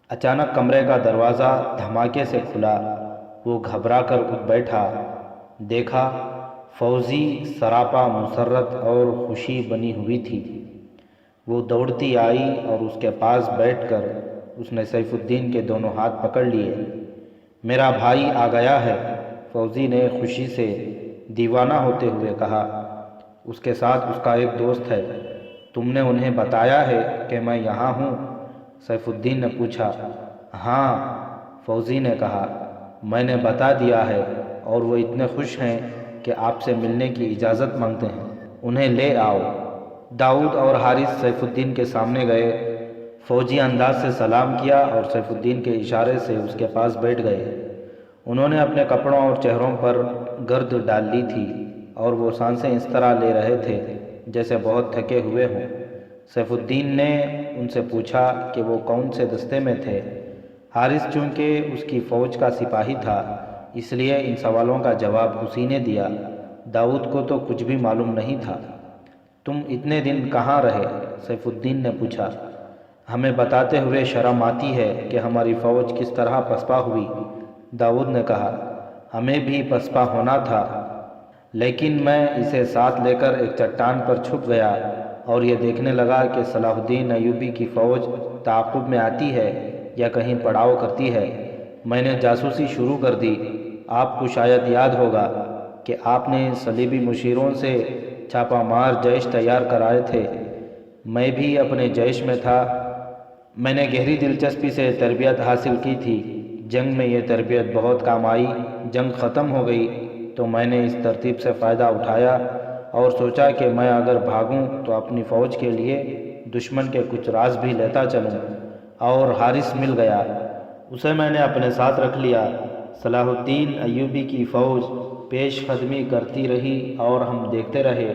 اچانک کمرے کا دروازہ دھماکے سے کھلا۔ وہ گھبرا کر اٹھ بیٹھا۔ دیکھا فوزی سراپا مسرت اور خوشی بنی ہوئی تھی۔ وہ دوڑتی آئی اور اس کے پاس بیٹھ کر اس نے سیف الدین کے دونوں ہاتھ پکڑ لیے۔ میرا بھائی آ گیا ہے، فوزی نے خوشی سے دیوانہ ہوتے ہوئے کہا۔ اس کے ساتھ اس کا ایک دوست ہے۔ تم نے انہیں بتایا ہے کہ میں یہاں ہوں؟ سیف الدین نے پوچھا۔ ہاں، فوزی نے کہا، میں نے بتا دیا ہے اور وہ اتنے خوش ہیں کہ آپ سے ملنے کی اجازت مانگتے ہیں۔ انہیں لے آؤ۔ داؤد اور حارث سیف الدین کے سامنے گئے۔ فوجی انداز سے سلام کیا اور سیف الدین کے اشارے سے اس کے پاس بیٹھ گئے۔ انہوں نے اپنے کپڑوں اور چہروں پر گرد ڈال لی تھی اور وہ سانسیں اس طرح لے رہے تھے جیسے بہت تھکے ہوئے ہوں۔ سیف الدین نے ان سے پوچھا کہ وہ کون سے دستے میں تھے۔ حارث چونکہ اس کی فوج کا سپاہی تھا اس لیے ان سوالوں کا جواب اسی نے دیا۔ داؤد کو تو کچھ بھی معلوم نہیں تھا۔ تم اتنے دن کہاں رہے؟ سیف الدین نے پوچھا۔ ہمیں بتاتے ہوئے شرم آتی ہے کہ ہماری فوج کس طرح پسپا ہوئی، داؤد نے کہا۔ ہمیں بھی پسپا ہونا تھا، لیکن میں اسے ساتھ لے کر ایک چٹان پر چھپ گیا اور یہ دیکھنے لگا کہ صلاح الدین ایوبی کی فوج تعاقب میں آتی ہے یا کہیں پڑاؤ کرتی ہے۔ میں نے جاسوسی شروع کر دی۔ آپ کو شاید یاد ہوگا کہ آپ نے صلیبی مشیروں سے چھاپا مار جیش تیار کرائے تھے۔ میں بھی اپنے جیش میں تھا۔ میں نے گہری دلچسپی سے تربیت حاصل کی تھی۔ جنگ میں یہ تربیت بہت کام آئی۔ جنگ ختم ہو گئی تو میں نے اس ترتیب سے فائدہ اٹھایا اور سوچا کہ میں اگر بھاگوں تو اپنی فوج کے لیے دشمن کے کچھ راز بھی لیتا چلوں، اور حارث مل گیا۔ اسے میں نے اپنے ساتھ رکھ لیا۔ صلاح الدین ایوبی کی فوج پیش قدمی کرتی رہی اور ہم دیکھتے رہے۔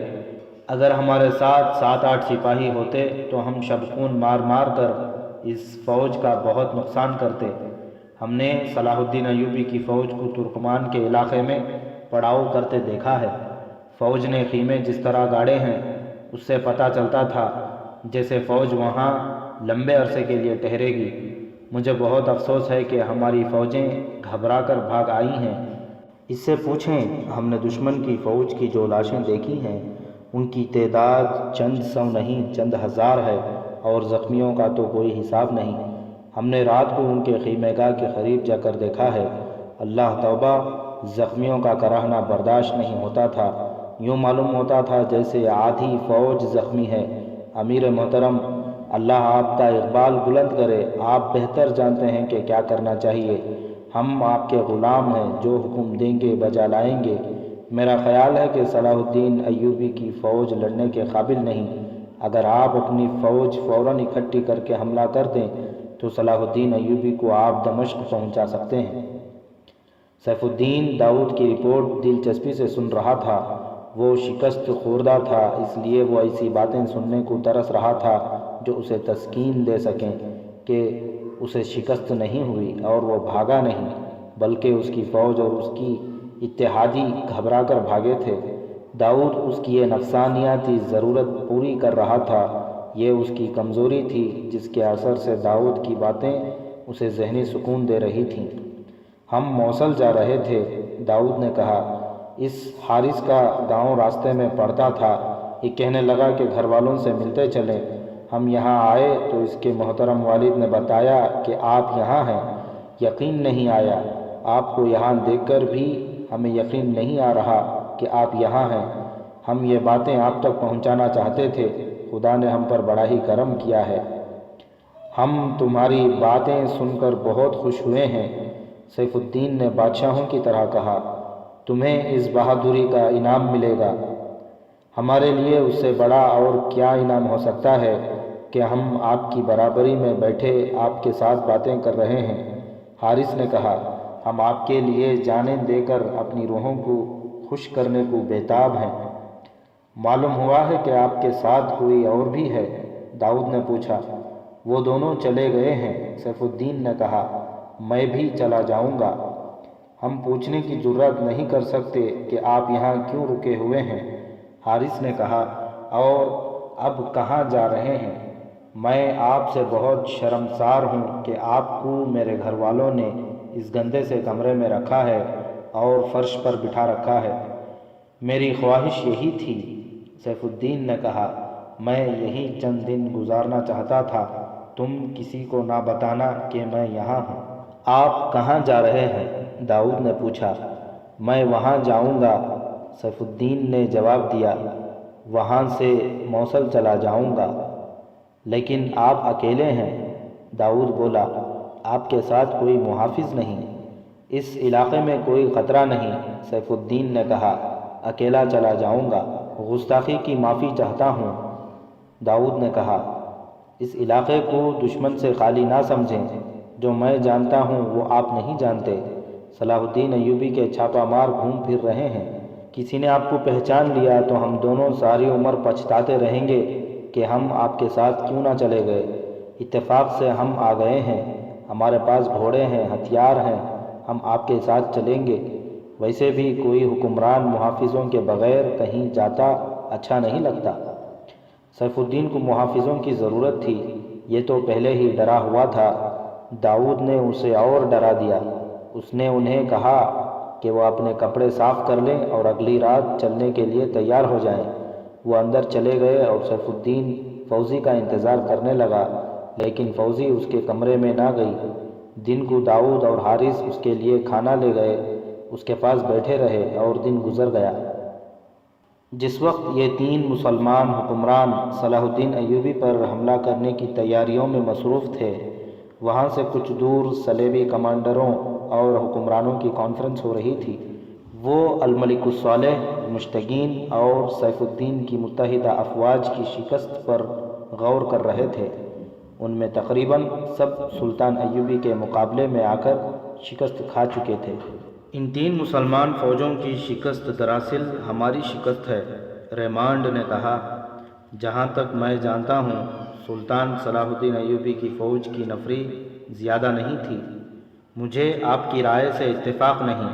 اگر ہمارے ساتھ 7-8 سپاہی ہوتے تو ہم شبخون مار مار کر اس فوج کا بہت نقصان کرتے۔ ہم نے صلاح الدین ایوبی کی فوج کو ترکمان کے علاقے میں پڑاؤ کرتے دیکھا ہے۔ فوج نے خیمے جس طرح گاڑے ہیں اس سے پتہ چلتا تھا جیسے فوج وہاں لمبے عرصے کے لیے ٹھہرے گی۔ مجھے بہت افسوس ہے کہ ہماری فوجیں گھبرا کر بھاگ آئی ہیں۔ اس سے پوچھیں، ہم نے دشمن کی فوج کی جو لاشیں دیکھی ہیں ان کی تعداد چند سو نہیں چند ہزار ہے، اور زخمیوں کا تو کوئی حساب نہیں۔ ہم نے رات کو ان کے خیمہ گاہ کے قریب جا کر دیکھا ہے۔ اللہ توبہ، زخمیوں کا کراہنا برداشت نہیں ہوتا تھا۔ یوں معلوم ہوتا تھا جیسے آدھی فوج زخمی ہے۔ امیر محترم، اللہ آپ کا اقبال بلند کرے۔ آپ بہتر جانتے ہیں کہ کیا کرنا چاہیے۔ ہم آپ کے غلام ہیں، جو حکم دیں گے بجا لائیں گے۔ میرا خیال ہے کہ صلاح الدین ایوبی کی فوج لڑنے کے قابل نہیں۔ اگر آپ اپنی فوج فوراً اکٹھی کر کے حملہ کر دیں تو صلاح الدین ایوبی کو آپ دمشق پہنچا سکتے ہیں۔ سیف الدین داؤد کی رپورٹ دلچسپی سے سن رہا تھا۔ وہ شکست خوردہ تھا، اس لیے وہ ایسی باتیں سننے کو ترس رہا تھا جو اسے تسکین دے سکیں کہ اسے شکست نہیں ہوئی اور وہ بھاگا نہیں، بلکہ اس کی فوج اور اس کی اتحادی گھبرا کر بھاگے تھے۔ داؤد اس کی یہ نفسانیاتی ضرورت پوری کر رہا تھا۔ یہ اس کی کمزوری تھی جس کے اثر سے داؤد کی باتیں اسے ذہنی سکون دے رہی تھیں۔ ہم موصل جا رہے تھے، داؤد نے کہا۔ اس حارث کا گاؤں راستے میں پڑتا تھا۔ یہ کہنے لگا کہ گھر والوں سے ملتے چلیں۔ ہم یہاں آئے تو اس کے محترم والد نے بتایا کہ آپ یہاں ہیں۔ یقین نہیں آیا۔ آپ کو یہاں دیکھ کر بھی ہمیں یقین نہیں آ رہا کہ آپ یہاں ہیں۔ ہم یہ باتیں آپ تک پہنچانا چاہتے تھے۔ خدا نے ہم پر بڑا ہی کرم کیا ہے۔ ہم تمہاری باتیں سن کر بہت خوش ہوئے ہیں، سیف الدین نے بادشاہوں کی طرح کہا۔ تمہیں اس بہادری کا انعام ملے گا۔ ہمارے لیے اس سے بڑا اور کیا انعام ہو سکتا ہے کہ ہم آپ کی برابری میں بیٹھے آپ کے ساتھ باتیں کر رہے ہیں، حارث نے کہا۔ ہم آپ کے لیے جانیں دے کر اپنی روحوں کو خوش کرنے کو بےتاب ہیں۔ معلوم ہوا ہے کہ آپ کے ساتھ کوئی اور بھی ہے، داؤد نے پوچھا۔ وہ دونوں چلے گئے ہیں، سیف الدین نے کہا۔ میں بھی چلا جاؤں گا۔ ہم پوچھنے کی جرات نہیں کر سکتے کہ آپ یہاں کیوں رکے ہوئے ہیں، حارث نے کہا۔ اور اب کہاں جا رہے ہیں؟ میں آپ سے بہت شرمسار ہوں کہ آپ کو میرے گھر والوں نے اس گندے سے کمرے میں رکھا ہے اور فرش پر بٹھا رکھا ہے۔ میری خواہش یہی تھی، سیف الدین نے کہا، میں یہی چند دن گزارنا چاہتا تھا، تم کسی کو نہ بتانا کہ میں یہاں ہوں۔ آپ کہاں جا رہے ہیں؟ داؤد نے پوچھا۔ میں وہاں جاؤں گا، سیف الدین نے جواب دیا، وہاں سے موصل چلا جاؤں گا۔ لیکن آپ اکیلے ہیں، داؤد بولا، آپ کے ساتھ کوئی محافظ نہیں؟ اس علاقے میں کوئی خطرہ نہیں، سیف الدین نے کہا، اکیلا چلا جاؤں گا۔ گستاخی کی معافی چاہتا ہوں، داؤد نے کہا، اس علاقے کو دشمن سے خالی نہ سمجھیں، جو میں جانتا ہوں وہ آپ نہیں جانتے۔ صلاح الدین ایوبی کے چھاپہ مار گھوم پھر رہے ہیں، کسی نے آپ کو پہچان لیا تو ہم دونوں ساری عمر پچھتاتے رہیں گے کہ ہم آپ کے ساتھ کیوں نہ چلے گئے۔ اتفاق سے ہم آ گئے ہیں، ہمارے پاس گھوڑے ہیں، ہتھیار ہیں، ہم آپ کے ساتھ چلیں گے۔ ویسے بھی کوئی حکمران محافظوں کے بغیر کہیں جاتا اچھا نہیں لگتا۔ سیف الدین کو محافظوں کی ضرورت تھی، یہ تو پہلے ہی ڈرا ہوا تھا۔ داؤد نے اسے اور ڈرا دیا۔ اس نے انہیں کہا کہ وہ اپنے کپڑے صاف کر لیں اور اگلی رات چلنے کے لیے تیار ہو جائیں۔ وہ اندر چلے گئے اور سیف الدین فوزی کا انتظار کرنے لگا، لیکن فوزی اس کے کمرے میں نہ گئی۔ دن کو داؤد اور حارث اس کے لیے کھانا لے گئے، اس کے پاس بیٹھے رہے اور دن گزر گیا۔ جس وقت یہ تین مسلمان حکمران صلاح الدین ایوبی پر حملہ کرنے کی تیاریوں میں مصروف تھے، وہاں سے کچھ دور صلیبی کمانڈروں اور حکمرانوں کی کانفرنس ہو رہی تھی۔ وہ الملک الصالح، مشتگین اور سیف الدین کی متحدہ افواج کی شکست پر غور کر رہے تھے۔ ان میں تقریباً سب سلطان ایوبی کے مقابلے میں آ کر شکست کھا چکے تھے۔ ان تین مسلمان فوجوں کی شکست دراصل ہماری شکست ہے، ریمانڈ نے کہا۔ جہاں تک میں جانتا ہوں، سلطان صلاح الدین ایوبی کی فوج کی نفری زیادہ نہیں تھی۔ مجھے آپ کی رائے سے اتفاق نہیں،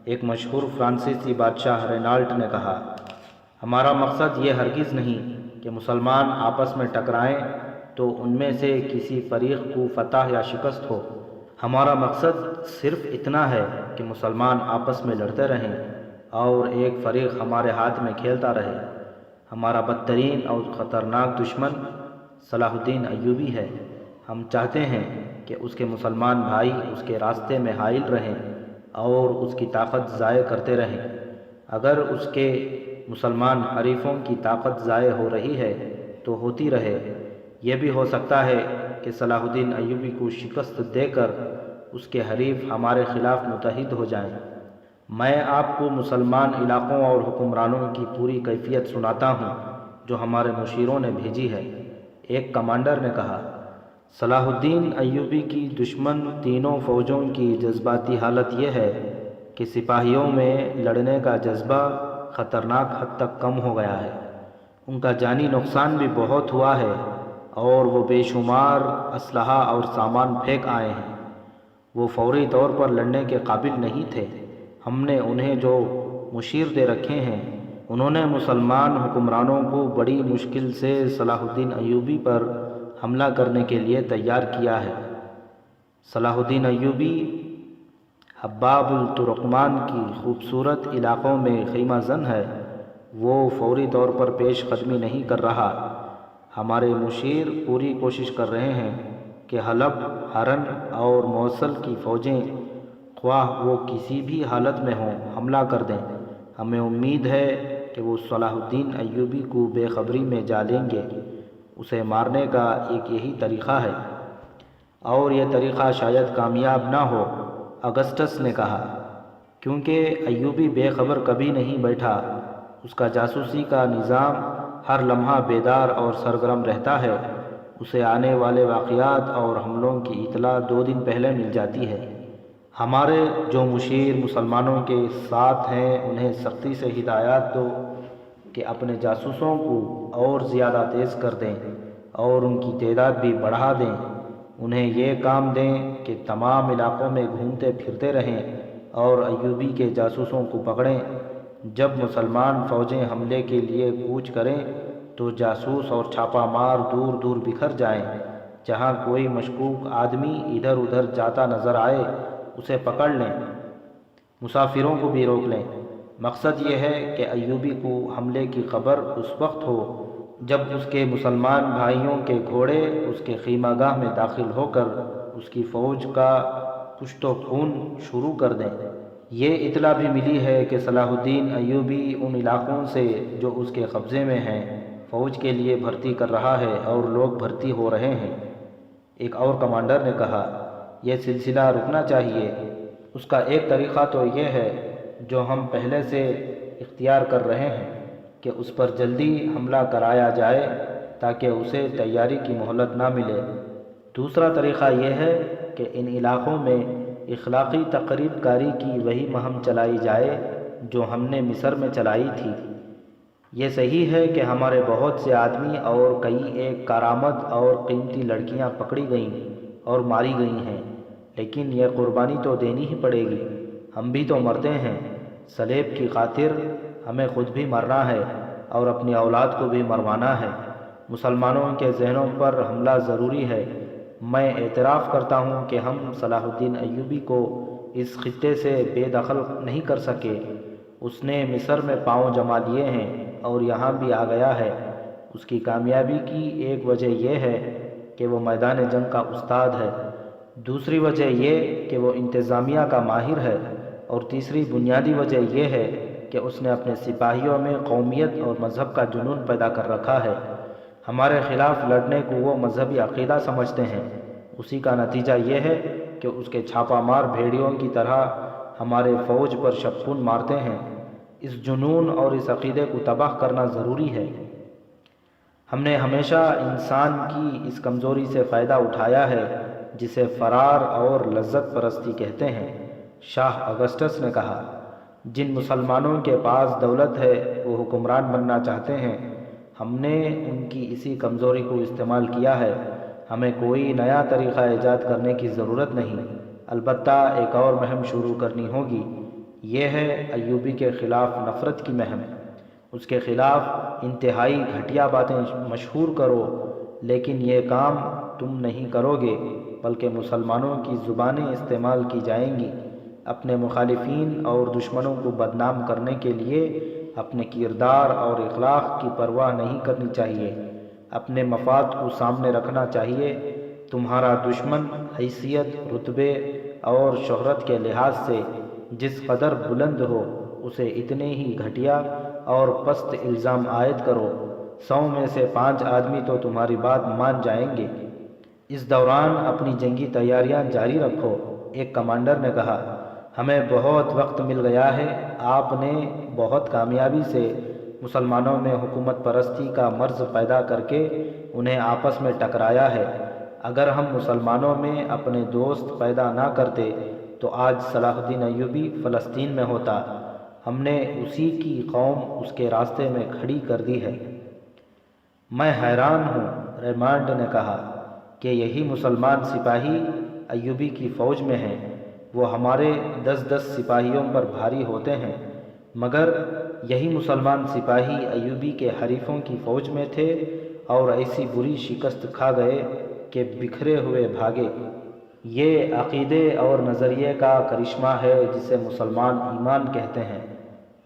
ایک مشہور فرانسیسی بادشاہ رینالٹ نے کہا۔ ہمارا مقصد یہ ہرگز نہیں کہ مسلمان آپس میں ٹکرائیں تو ان میں سے کسی فریق کو فتح یا شکست ہو۔ ہمارا مقصد صرف اتنا ہے کہ مسلمان آپس میں لڑتے رہیں اور ایک فریق ہمارے ہاتھ میں کھیلتا رہے۔ ہمارا بدترین اور خطرناک دشمن صلاح الدین ایوبی ہے۔ ہم چاہتے ہیں کہ اس کے مسلمان بھائی اس کے راستے میں حائل رہیں اور اس کی طاقت ضائع کرتے رہیں۔ اگر اس کے مسلمان حریفوں کی طاقت ضائع ہو رہی ہے تو ہوتی رہے، یہ بھی ہو سکتا ہے کہ صلاح الدین ایوبی کو شکست دے کر اس کے حریف ہمارے خلاف متحد ہو جائیں۔ میں آپ کو مسلمان علاقوں اور حکمرانوں کی پوری کیفیت سناتا ہوں جو ہمارے مشیروں نے بھیجی ہے، ایک کمانڈر نے کہا۔ صلاح الدین ایوبی کی دشمن تینوں فوجوں کی جذباتی حالت یہ ہے کہ سپاہیوں میں لڑنے کا جذبہ خطرناک حد تک کم ہو گیا ہے۔ ان کا جانی نقصان بھی بہت ہوا ہے اور وہ بے شمار اسلحہ اور سامان پھینک آئے ہیں۔ وہ فوری طور پر لڑنے کے قابل نہیں تھے۔ ہم نے انہیں جو مشیر دے رکھے ہیں، انہوں نے مسلمان حکمرانوں کو بڑی مشکل سے صلاح الدین ایوبی پر حملہ کرنے کے لیے تیار کیا ہے۔ صلاح الدین ایوبی حباب الترکمان کی خوبصورت علاقوں میں خیمہ زن ہے، وہ فوری طور پر پیش قدمی نہیں کر رہا۔ ہمارے مشیر پوری کوشش کر رہے ہیں کہ حلب، حرن اور موصل کی فوجیں خواہ وہ کسی بھی حالت میں ہوں حملہ کر دیں۔ ہمیں امید ہے کہ وہ صلاح الدین ایوبی کو بے خبری میں جا لیں گے۔ اسے مارنے کا ایک یہی طریقہ ہے، اور یہ طریقہ شاید کامیاب نہ ہو، اگسٹس نے کہا، کیونکہ ایوبی بے خبر کبھی نہیں بیٹھا۔ اس کا جاسوسی کا نظام ہر لمحہ بیدار اور سرگرم رہتا ہے۔ اسے آنے والے واقعات اور حملوں کی اطلاع 2 دن پہلے مل جاتی ہے۔ ہمارے جو مشیر مسلمانوں کے ساتھ ہیں انہیں سختی سے ہدایات دو کہ اپنے جاسوسوں کو اور زیادہ تیز کر دیں اور ان کی تعداد بھی بڑھا دیں۔ انہیں یہ کام دیں کہ تمام علاقوں میں گھومتے پھرتے رہیں اور ایوبی کے جاسوسوں کو پکڑیں۔ جب مسلمان فوجیں حملے کے لیے کوچ کریں تو جاسوس اور چھاپا مار دور دور بکھر جائیں۔ جہاں کوئی مشکوک آدمی ادھر ادھر جاتا نظر آئے اسے پکڑ لیں، مسافروں کو بھی روک لیں۔ مقصد یہ ہے کہ ایوبی کو حملے کی خبر اس وقت ہو جب اس کے مسلمان بھائیوں کے گھوڑے اس کے خیمہ گاہ میں داخل ہو کر اس کی فوج کا کشت و خون شروع کر دیں۔ یہ اطلاع بھی ملی ہے کہ صلاح الدین ایوبی ان علاقوں سے جو اس کے قبضے میں ہیں فوج کے لیے بھرتی کر رہا ہے اور لوگ بھرتی ہو رہے ہیں۔ ایک اور کمانڈر نے کہا، یہ سلسلہ رکنا چاہیے۔ اس کا ایک طریقہ تو یہ ہے جو ہم پہلے سے اختیار کر رہے ہیں کہ اس پر جلدی حملہ کرایا جائے تاکہ اسے تیاری کی مہلت نہ ملے۔ دوسرا طریقہ یہ ہے کہ ان علاقوں میں اخلاقی تقریب کاری کی وہی مہم چلائی جائے جو ہم نے مصر میں چلائی تھی۔ یہ صحیح ہے کہ ہمارے بہت سے آدمی اور کئی ایک کارآمد اور قیمتی لڑکیاں پکڑی گئیں اور ماری گئی ہیں، لیکن یہ قربانی تو دینی ہی پڑے گی۔ ہم بھی تو مرتے ہیں، صلیب کی خاطر ہمیں خود بھی مرنا ہے اور اپنی اولاد کو بھی مروانا ہے۔ مسلمانوں کے ذہنوں پر حملہ ضروری ہے۔ میں اعتراف کرتا ہوں کہ ہم صلاح الدین ایوبی کو اس خطے سے بے دخل نہیں کر سکے۔ اس نے مصر میں پاؤں جما لیے ہیں اور یہاں بھی آ گیا ہے۔ اس کی کامیابی کی ایک وجہ یہ ہے کہ وہ میدان جنگ کا استاد ہے، دوسری وجہ یہ کہ وہ انتظامیہ کا ماہر ہے، اور تیسری بنیادی وجہ یہ ہے کہ اس نے اپنے سپاہیوں میں قومیت اور مذہب کا جنون پیدا کر رکھا ہے۔ ہمارے خلاف لڑنے کو وہ مذہبی عقیدہ سمجھتے ہیں۔ اسی کا نتیجہ یہ ہے کہ اس کے چھاپا مار بھیڑیوں کی طرح ہمارے فوج پر شبخون مارتے ہیں۔ اس جنون اور اس عقیدے کو تباہ کرنا ضروری ہے۔ ہم نے ہمیشہ انسان کی اس کمزوری سے فائدہ اٹھایا ہے جسے فرار اور لذت پرستی کہتے ہیں۔ شاہ اگسٹس نے کہا، جن مسلمانوں کے پاس دولت ہے وہ حکمران بننا چاہتے ہیں۔ ہم نے ان کی اسی کمزوری کو استعمال کیا ہے۔ ہمیں کوئی نیا طریقہ ایجاد کرنے کی ضرورت نہیں، البتہ ایک اور مہم شروع کرنی ہوگی۔ یہ ہے ایوبی کے خلاف نفرت کی مہم۔ اس کے خلاف انتہائی گھٹیا باتیں مشہور کرو، لیکن یہ کام تم نہیں کرو گے بلکہ مسلمانوں کی زبانیں استعمال کی جائیں گی۔ اپنے مخالفین اور دشمنوں کو بدنام کرنے کے لیے اپنے کردار اور اخلاق کی پرواہ نہیں کرنی چاہیے، اپنے مفاد کو سامنے رکھنا چاہیے۔ تمہارا دشمن حیثیت، رتبے اور شہرت کے لحاظ سے جس قدر بلند ہو اسے اتنے ہی گھٹیا اور پست الزام عائد کرو، 100 میں سے 5 آدمی تو تمہاری بات مان جائیں گے۔ اس دوران اپنی جنگی تیاریاں جاری رکھو۔ ایک کمانڈر نے کہا، ہمیں بہت وقت مل گیا ہے۔ آپ نے بہت کامیابی سے مسلمانوں میں حکومت پرستی کا مرض پیدا کر کے انہیں آپس میں ٹکرایا ہے۔ اگر ہم مسلمانوں میں اپنے دوست پیدا نہ کرتے تو آج صلاح الدین ایوبی فلسطین میں ہوتا۔ ہم نے اسی کی قوم اس کے راستے میں کھڑی کر دی ہے۔ میں حیران ہوں، ریمانڈ نے کہا، کہ یہی مسلمان سپاہی ایوبی کی فوج میں ہیں۔ وہ ہمارے 10 سپاہیوں پر بھاری ہوتے ہیں، مگر یہی مسلمان سپاہی ایوبی کے حریفوں کی فوج میں تھے اور ایسی بری شکست کھا گئے کہ بکھرے ہوئے بھاگے۔ یہ عقیدے اور نظریے کا کرشمہ ہے جسے مسلمان ایمان کہتے ہیں۔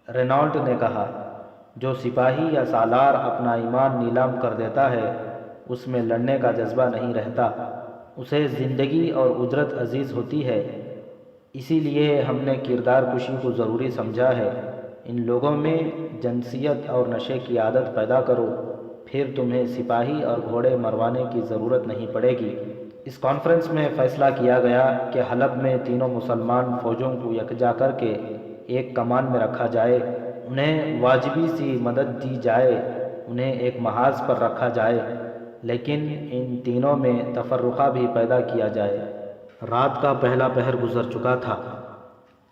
رینالڈ نے کہا، جو سپاہی یا سالار اپنا ایمان نیلام کر دیتا ہے اس میں لڑنے کا جذبہ نہیں رہتا، اسے زندگی اور اجرت عزیز ہوتی ہے۔ اسی لیے ہم نے کردار کشی کو ضروری سمجھا ہے۔ ان لوگوں میں جنسیت اور نشے کی عادت پیدا کرو، پھر تمہیں سپاہی اور گھوڑے مروانے کی ضرورت نہیں پڑے گی۔ اس کانفرنس میں فیصلہ کیا گیا کہ حلب میں تینوں مسلمان فوجوں کو یکجا کر کے ایک کمان میں رکھا جائے، انہیں واجبی سی مدد دی جائے، انہیں ایک محاذ پر رکھا جائے، لیکن ان تینوں میں تفرقہ بھی پیدا کیا جائے۔ رات کا پہلا پہر گزر چکا تھا۔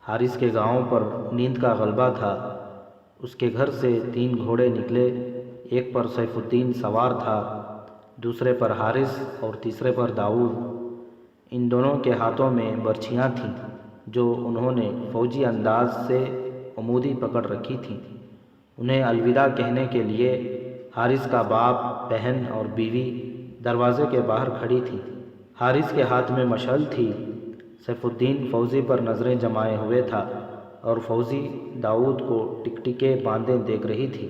حارث کے گاؤں پر نیند کا غلبہ تھا۔ اس کے گھر سے 3 گھوڑے نکلے، ایک پر سیف الدین سوار تھا، دوسرے پر حارث اور تیسرے پر داؤد۔ ان دونوں کے ہاتھوں میں برچھیاں تھیں جو انہوں نے فوجی انداز سے عمودی پکڑ رکھی تھیں۔ انہیں الوداع کہنے کے لیے حارث کا باپ، بہن اور بیوی دروازے کے باہر کھڑی تھیں۔ حارث کے ہاتھ میں مشعل تھی۔ سیف الدین فوزی پر نظریں جمائے ہوئے تھا اور فوزی داؤد کو ٹکٹکے باندھے دیکھ رہی تھی۔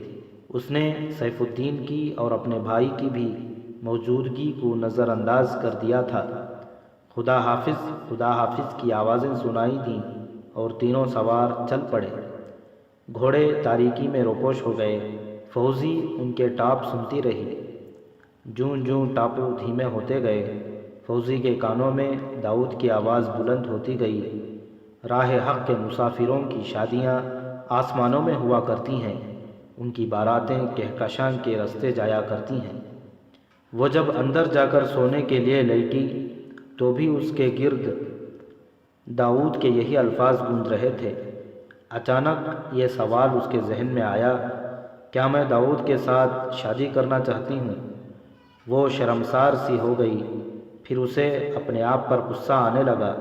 اس نے سیف الدین کی اور اپنے بھائی کی بھی موجودگی کو نظر انداز کر دیا تھا۔ خدا حافظ کی آوازیں سنائی دیں اور تینوں سوار چل پڑے۔ گھوڑے تاریکی میں روپوش ہو گئے۔ فوزی ان کے ٹاپ سنتی رہی۔ جوں جوں ٹاپو دھیمے ہوتے گئے، فوزی کے کانوں میں داؤد کی آواز بلند ہوتی گئی۔ راہ حق کے مسافروں کی شادیاں آسمانوں میں ہوا کرتی ہیں، ان کی باراتیں کہکشاں کے رستے جایا کرتی ہیں۔ وہ جب اندر جا کر سونے کے لیے لیٹی تو بھی اس کے گرد داؤد کے یہی الفاظ گونج رہے تھے۔ اچانک یہ سوال اس کے ذہن میں آیا، کیا میں داؤد کے ساتھ شادی کرنا چاہتی ہوں؟ وہ شرمسار سی ہو گئی۔ پھر اسے اپنے آپ پر غصہ آنے لگا۔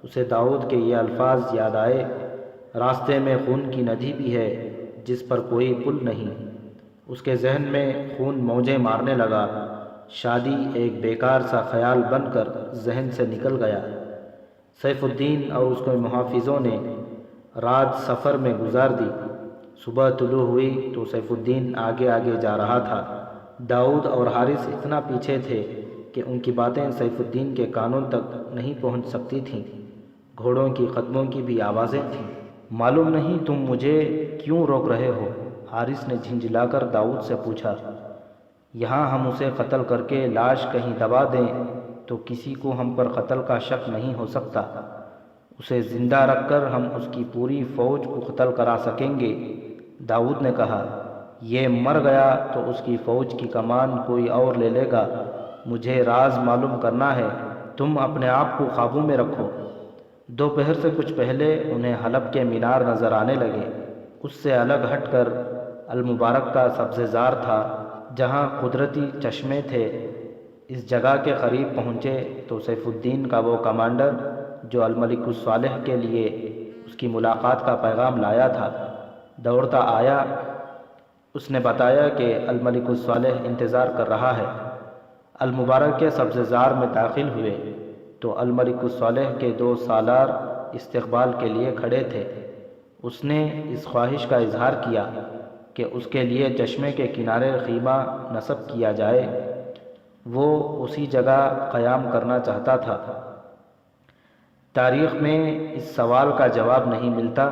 اسے داؤد کے یہ الفاظ یاد آئے، راستے میں خون کی ندی بھی ہے جس پر کوئی پل نہیں۔ اس کے ذہن میں خون موجیں مارنے لگا۔ شادی ایک بیکار سا خیال بن کر ذہن سے نکل گیا۔ سیف الدین اور اس کے محافظوں نے رات سفر میں گزار دی۔ صبح طلوع ہوئی تو سیف الدین آگے آگے جا رہا تھا۔ داؤد اور حارث اتنا پیچھے تھے کہ ان کی باتیں سیف الدین کے کانوں تک نہیں پہنچ سکتی تھیں۔ گھوڑوں کی قدموں کی بھی آوازیں تھیں۔ معلوم نہیں تم مجھے کیوں روک رہے ہو؟ حارث نے جھنجھلا کر داؤد سے پوچھا۔ یہاں ہم اسے قتل کر کے لاش کہیں دبا دیں تو کسی کو ہم پر قتل کا شک نہیں ہو سکتا۔ اسے زندہ رکھ کر ہم اس کی پوری فوج کو قتل کرا سکیں گے۔ داؤد نے کہا، یہ مر گیا تو اس کی فوج کی کمان کوئی اور لے لے گا۔ مجھے راز معلوم کرنا ہے، تم اپنے آپ کو قابو میں رکھو۔ دوپہر سے کچھ پہلے انہیں حلب کے مینار نظر آنے لگے۔ اس سے الگ ہٹ کر المبارک کا سبزہ زار تھا جہاں قدرتی چشمے تھے۔ اس جگہ کے قریب پہنچے تو سیف الدین کا وہ کمانڈر جو الملک الصالح کے لیے اس کی ملاقات کا پیغام لایا تھا دوڑتا آیا۔ اس نے بتایا کہ الملک الصالح انتظار کر رہا ہے۔ المبارک کے سبزہ زار میں داخل ہوئے تو الملک الصالح کے 2 سالار استقبال کے لیے کھڑے تھے۔ اس نے اس خواہش کا اظہار کیا کہ اس کے لیے چشمے کے کنارے خیمہ نصب کیا جائے۔ وہ اسی جگہ قیام کرنا چاہتا تھا۔ تاریخ میں اس سوال کا جواب نہیں ملتا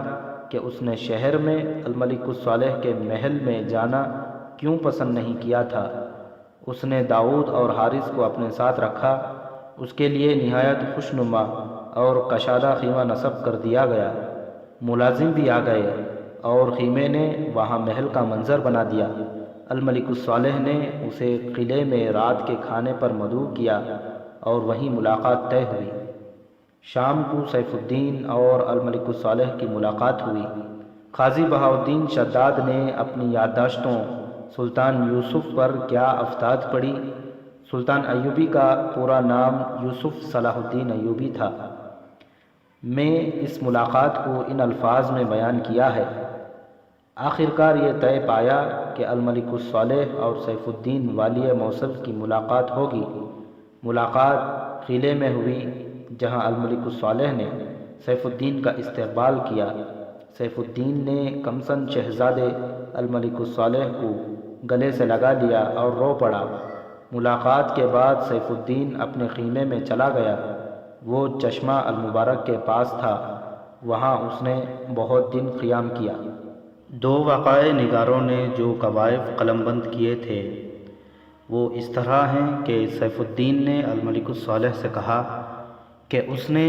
کہ اس نے شہر میں الملک الصالح کے محل میں جانا کیوں پسند نہیں کیا تھا۔ اس نے داؤد اور حارث کو اپنے ساتھ رکھا۔ اس کے لیے نہایت خوشنما اور کشادہ خیمہ نصب کر دیا گیا۔ ملازم بھی آ گئے اور خیمے نے وہاں محل کا منظر بنا دیا۔ الملک الصالح نے اسے قلعے میں رات کے کھانے پر مدعو کیا اور وہیں ملاقات طے ہوئی۔ شام کو سیف الدین اور الملک الصالح کی ملاقات ہوئی۔ قاضی بہاؤالدین شداد نے اپنی یادداشتوں سلطان یوسف پر کیا افتاد پڑھی۔ سلطان ایوبی کا پورا نام یوسف صلاح الدین ایوبی تھا۔ میں اس ملاقات کو ان الفاظ میں بیان کیا ہے۔ آخرکار یہ طے پایا کہ الملک الصالح اور سیف الدین والی موصل کی ملاقات ہوگی۔ ملاقات قلعے میں ہوئی جہاں الملک الصالح نے سیف الدین کا استقبال کیا۔ سیف الدین نے کمسن شہزادے الملک الصالح کو گلے سے لگا لیا اور رو پڑا۔ ملاقات کے بعد سیف الدین اپنے خیمے میں چلا گیا۔ وہ چشمہ المبارک کے پاس تھا، وہاں اس نے بہت دن قیام کیا۔ 2 وقائع نگاروں نے جو کوائف قلم بند کیے تھے وہ اس طرح ہیں کہ سیف الدین نے الملک الصالح سے کہا کہ اس نے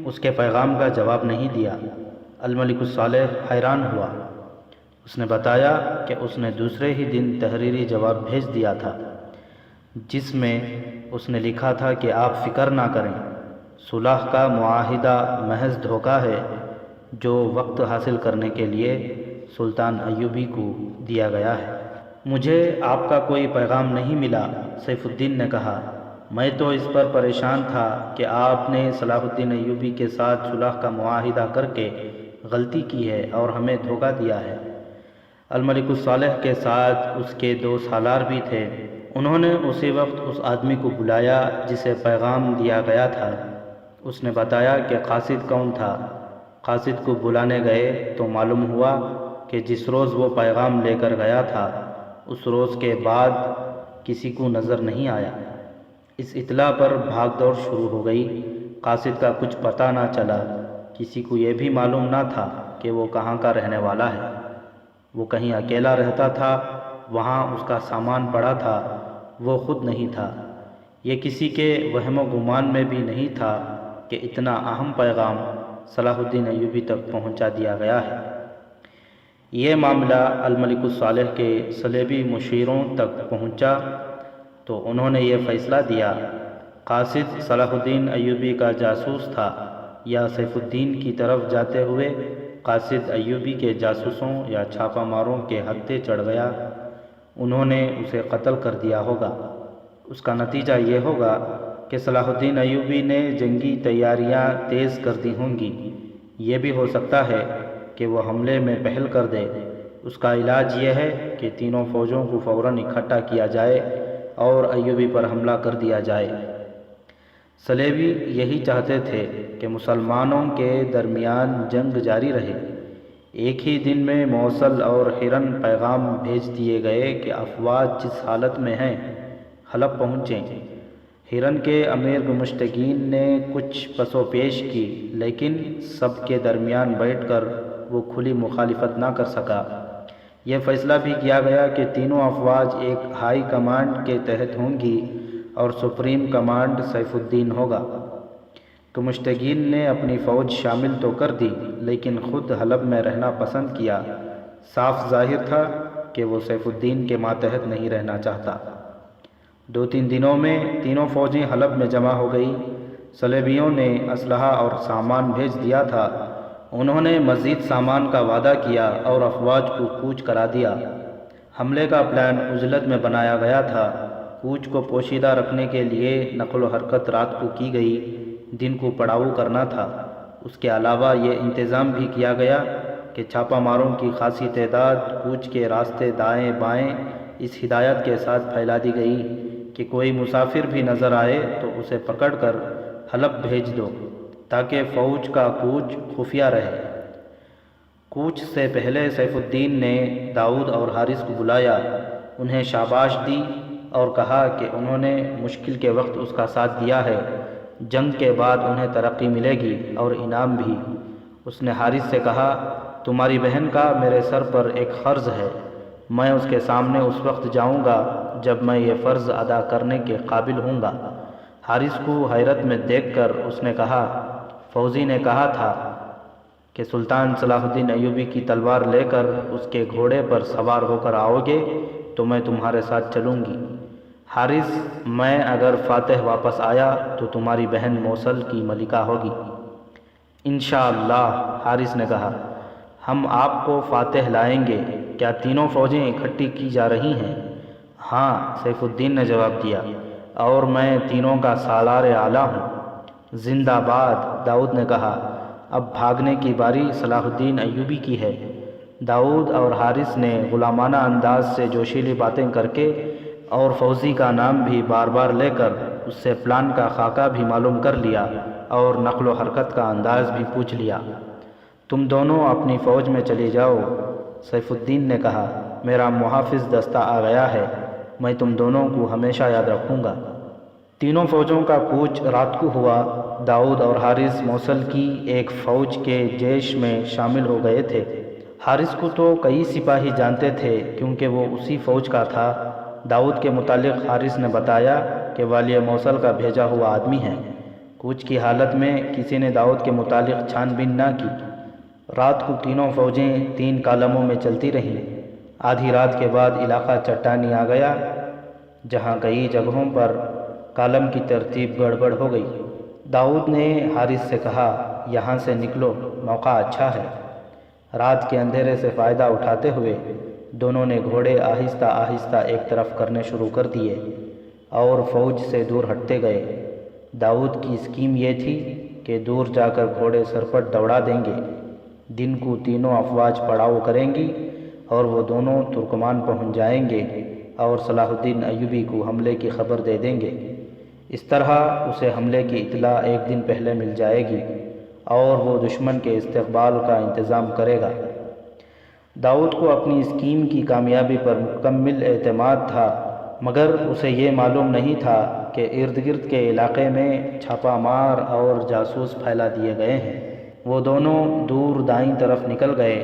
اس کے پیغام کا جواب نہیں دیا۔ الملک الصالح حیران ہوا۔ اس نے بتایا کہ اس نے دوسرے ہی دن تحریری جواب بھیج دیا تھا جس میں اس نے لکھا تھا کہ آپ فکر نہ کریں، صلح کا معاہدہ محض دھوکہ ہے جو وقت حاصل کرنے کے لیے سلطان ایوبی کو دیا گیا ہے۔ مجھے آپ کا کوئی پیغام نہیں ملا، سیف الدین نے کہا۔ میں تو اس پر پریشان تھا کہ آپ نے صلاح الدین ایوبی کے ساتھ صلح کا معاہدہ کر کے غلطی کی ہے اور ہمیں دھوکہ دیا ہے۔ الملک الصالح کے ساتھ اس کے 2 سالار بھی تھے۔ انہوں نے اسی وقت اس آدمی کو بلایا جسے پیغام دیا گیا تھا۔ اس نے بتایا کہ قاصد کون تھا۔ قاصد کو بلانے گئے تو معلوم ہوا کہ جس روز وہ پیغام لے کر گیا تھا اس روز کے بعد کسی کو نظر نہیں آیا۔ اس اطلاع پر بھاگ دوڑ شروع ہو گئی۔ قاصد کا کچھ پتہ نہ چلا۔ کسی کو یہ بھی معلوم نہ تھا کہ وہ کہاں کا رہنے والا ہے۔ وہ کہیں اکیلا رہتا تھا، وہاں اس کا سامان پڑا تھا، وہ خود نہیں تھا۔ یہ کسی کے وہم و گمان میں بھی نہیں تھا کہ اتنا اہم پیغام صلاح الدین ایوبی تک پہنچا دیا گیا ہے۔ یہ معاملہ الملک الصالح کے صلیبی مشیروں تک پہنچا تو انہوں نے یہ فیصلہ دیا، قاصد صلاح الدین ایوبی کا جاسوس تھا یا سیف الدین کی طرف جاتے ہوئے قاصد ایوبی کے جاسوسوں یا چھاپہ ماروں کے ہتھے چڑھ گیا، انہوں نے اسے قتل کر دیا ہوگا۔ اس کا نتیجہ یہ ہوگا کہ صلاح الدین ایوبی نے جنگی تیاریاں تیز کر دی ہوں گی۔ یہ بھی ہو سکتا ہے کہ وہ حملے میں پہل کر دے۔ اس کا علاج یہ ہے کہ تینوں فوجوں کو فوراً اکٹھا کیا جائے اور ایوبی پر حملہ کر دیا جائے۔ صلیبی یہی چاہتے تھے کہ مسلمانوں کے درمیان جنگ جاری رہے۔ ایک ہی دن میں موصل اور حرن پیغام بھیج دیے گئے کہ افواج جس حالت میں ہیں حلب پہنچیں۔ حرن کے امیر گمشتگین نے کچھ پس و پیش کی، لیکن سب کے درمیان بیٹھ کر وہ کھلی مخالفت نہ کر سکا۔ یہ فیصلہ بھی کیا گیا کہ تینوں افواج ایک ہائی کمانڈ کے تحت ہوں گی اور سپریم کمانڈ سیف الدین ہوگا۔ گمشتگین نے اپنی فوج شامل تو کر دی، لیکن خود حلب میں رہنا پسند کیا۔ صاف ظاہر تھا کہ وہ سیف الدین کے ماتحت نہیں رہنا چاہتا۔ 2-3 دنوں میں تینوں فوجیں حلب میں جمع ہو گئی۔ صلیبیوں نے اسلحہ اور سامان بھیج دیا تھا۔ انہوں نے مزید سامان کا وعدہ کیا اور افواج کو کوچ کرا دیا۔ حملے کا پلان عجلت میں بنایا گیا تھا۔ کوچ کو پوشیدہ رکھنے کے لیے نقل و حرکت رات کو کی گئی، دن کو پڑاؤ کرنا تھا۔ اس کے علاوہ یہ انتظام بھی کیا گیا کہ چھاپہ ماروں کی خاصی تعداد کوچ کے راستے دائیں بائیں اس ہدایت کے ساتھ پھیلا دی گئی کہ کوئی مسافر بھی نظر آئے تو اسے پکڑ کر حلب بھیج دو تاکہ فوج کا کوچ خفیہ رہے۔ کوچ سے پہلے سیف الدین نے داؤد اور حارث کو بلایا، انہیں شاباش دی اور کہا کہ انہوں نے مشکل کے وقت اس کا ساتھ دیا ہے، جنگ کے بعد انہیں ترقی ملے گی اور انعام بھی۔ اس نے حارث سے کہا، تمہاری بہن کا میرے سر پر ایک فرض ہے، میں اس کے سامنے اس وقت جاؤں گا جب میں یہ فرض ادا کرنے کے قابل ہوں گا۔ حارث کو حیرت میں دیکھ کر اس نے کہا، فوزی نے کہا تھا کہ سلطان صلاح الدین ایوبی کی تلوار لے کر اس کے گھوڑے پر سوار ہو کر آؤ گے تو میں تمہارے ساتھ چلوں گی۔ حارث، میں اگر فاتح واپس آیا تو تمہاری بہن موصل کی ملکہ ہوگی۔ انشاءاللہ، حارث نے کہا، ہم آپ کو فاتح لائیں گے۔ کیا تینوں فوجیں اکٹھی کی جا رہی ہیں؟ ہاں، سیف الدین نے جواب دیا، اور میں تینوں کا سالار اعلیٰ ہوں۔ زندہ باد، داؤد نے کہا۔ اب بھاگنے کی باری صلاح الدین ایوبی کی ہے۔ داؤد اور حارث نے غلامانہ انداز سے جوشیلی باتیں کر کے اور فوزی کا نام بھی بار بار لے کر اس سے پلان کا خاکہ بھی معلوم کر لیا اور نقل و حرکت کا انداز بھی پوچھ لیا۔ تم دونوں اپنی فوج میں چلے جاؤ، سیف الدین نے کہا، میرا محافظ دستہ آ گیا ہے، میں تم دونوں کو ہمیشہ یاد رکھوں گا۔ تینوں فوجوں کا کوچ رات کو ہوا۔ داؤد اور حارث موصل کی ایک فوج کے جیش میں شامل ہو گئے تھے۔ حارث کو تو کئی سپاہی جانتے تھے کیونکہ وہ اسی فوج کا تھا۔ داؤد کے متعلق حارث نے بتایا کہ والی موصل کا بھیجا ہوا آدمی ہے۔ کوچ کی حالت میں کسی نے داؤد کے متعلق چھان بین نہ کی۔ رات کو تینوں فوجیں 3 کالموں میں چلتی رہیں۔ آدھی رات کے بعد علاقہ چٹانی آ گیا، جہاں کئی جگہوں پر کالم کی ترتیب گڑبڑ ہو گئی۔ داؤد نے حارث سے کہا، یہاں سے نکلو، موقع اچھا ہے۔ رات کے اندھیرے سے فائدہ اٹھاتے ہوئے دونوں نے گھوڑے آہستہ آہستہ ایک طرف کرنے شروع کر دیے اور فوج سے دور ہٹتے گئے۔ داؤد کی اسکیم یہ تھی کہ دور جا کر گھوڑے سرپٹ دوڑا دیں گے۔ دن کو تینوں افواج پڑاؤ کریں گی اور وہ دونوں ترکمان پہنچ جائیں گے اور صلاح الدین ایوبی کو حملے کی خبر دے دیں گے۔ اس طرح اسے حملے کی اطلاع ایک دن پہلے مل جائے گی اور وہ دشمن کے استقبال کا انتظام کرے گا۔ داؤد کو اپنی اسکیم کی کامیابی پر مکمل اعتماد تھا، مگر اسے یہ معلوم نہیں تھا کہ ارد گرد کے علاقے میں چھاپہ مار اور جاسوس پھیلا دیے گئے ہیں۔ وہ دونوں دور دائیں طرف نکل گئے۔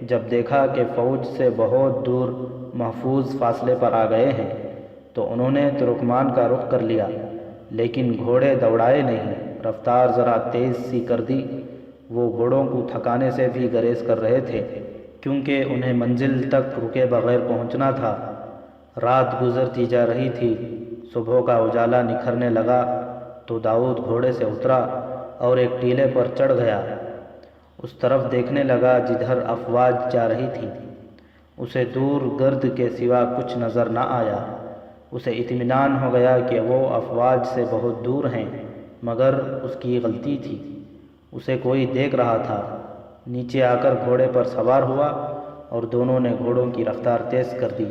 جب دیکھا کہ فوج سے بہت دور محفوظ فاصلے پر آ گئے ہیں تو انہوں نے ترکمان کا رخ کر لیا، لیکن گھوڑے دوڑائے نہیں، رفتار ذرا تیز سی کر دی۔ وہ گھوڑوں کو تھکانے سے بھی گریز کر رہے تھے، کیونکہ انہیں منزل تک رکے بغیر پہنچنا تھا۔ رات گزرتی جا رہی تھی، صبح کا اجالا نکھرنے لگا تو داؤد گھوڑے سے اترا اور ایک ٹیلے پر چڑھ گیا۔ اس طرف دیکھنے لگا جدھر افواج جا رہی تھی۔ اسے دور گرد کے سوا کچھ نظر نہ آیا۔ اسے اطمینان ہو گیا کہ وہ افواج سے بہت دور ہیں، مگر اس کی غلطی تھی، اسے کوئی دیکھ رہا تھا۔ نیچے آ کر گھوڑے پر سوار ہوا اور دونوں نے گھوڑوں کی رفتار تیز کر دی۔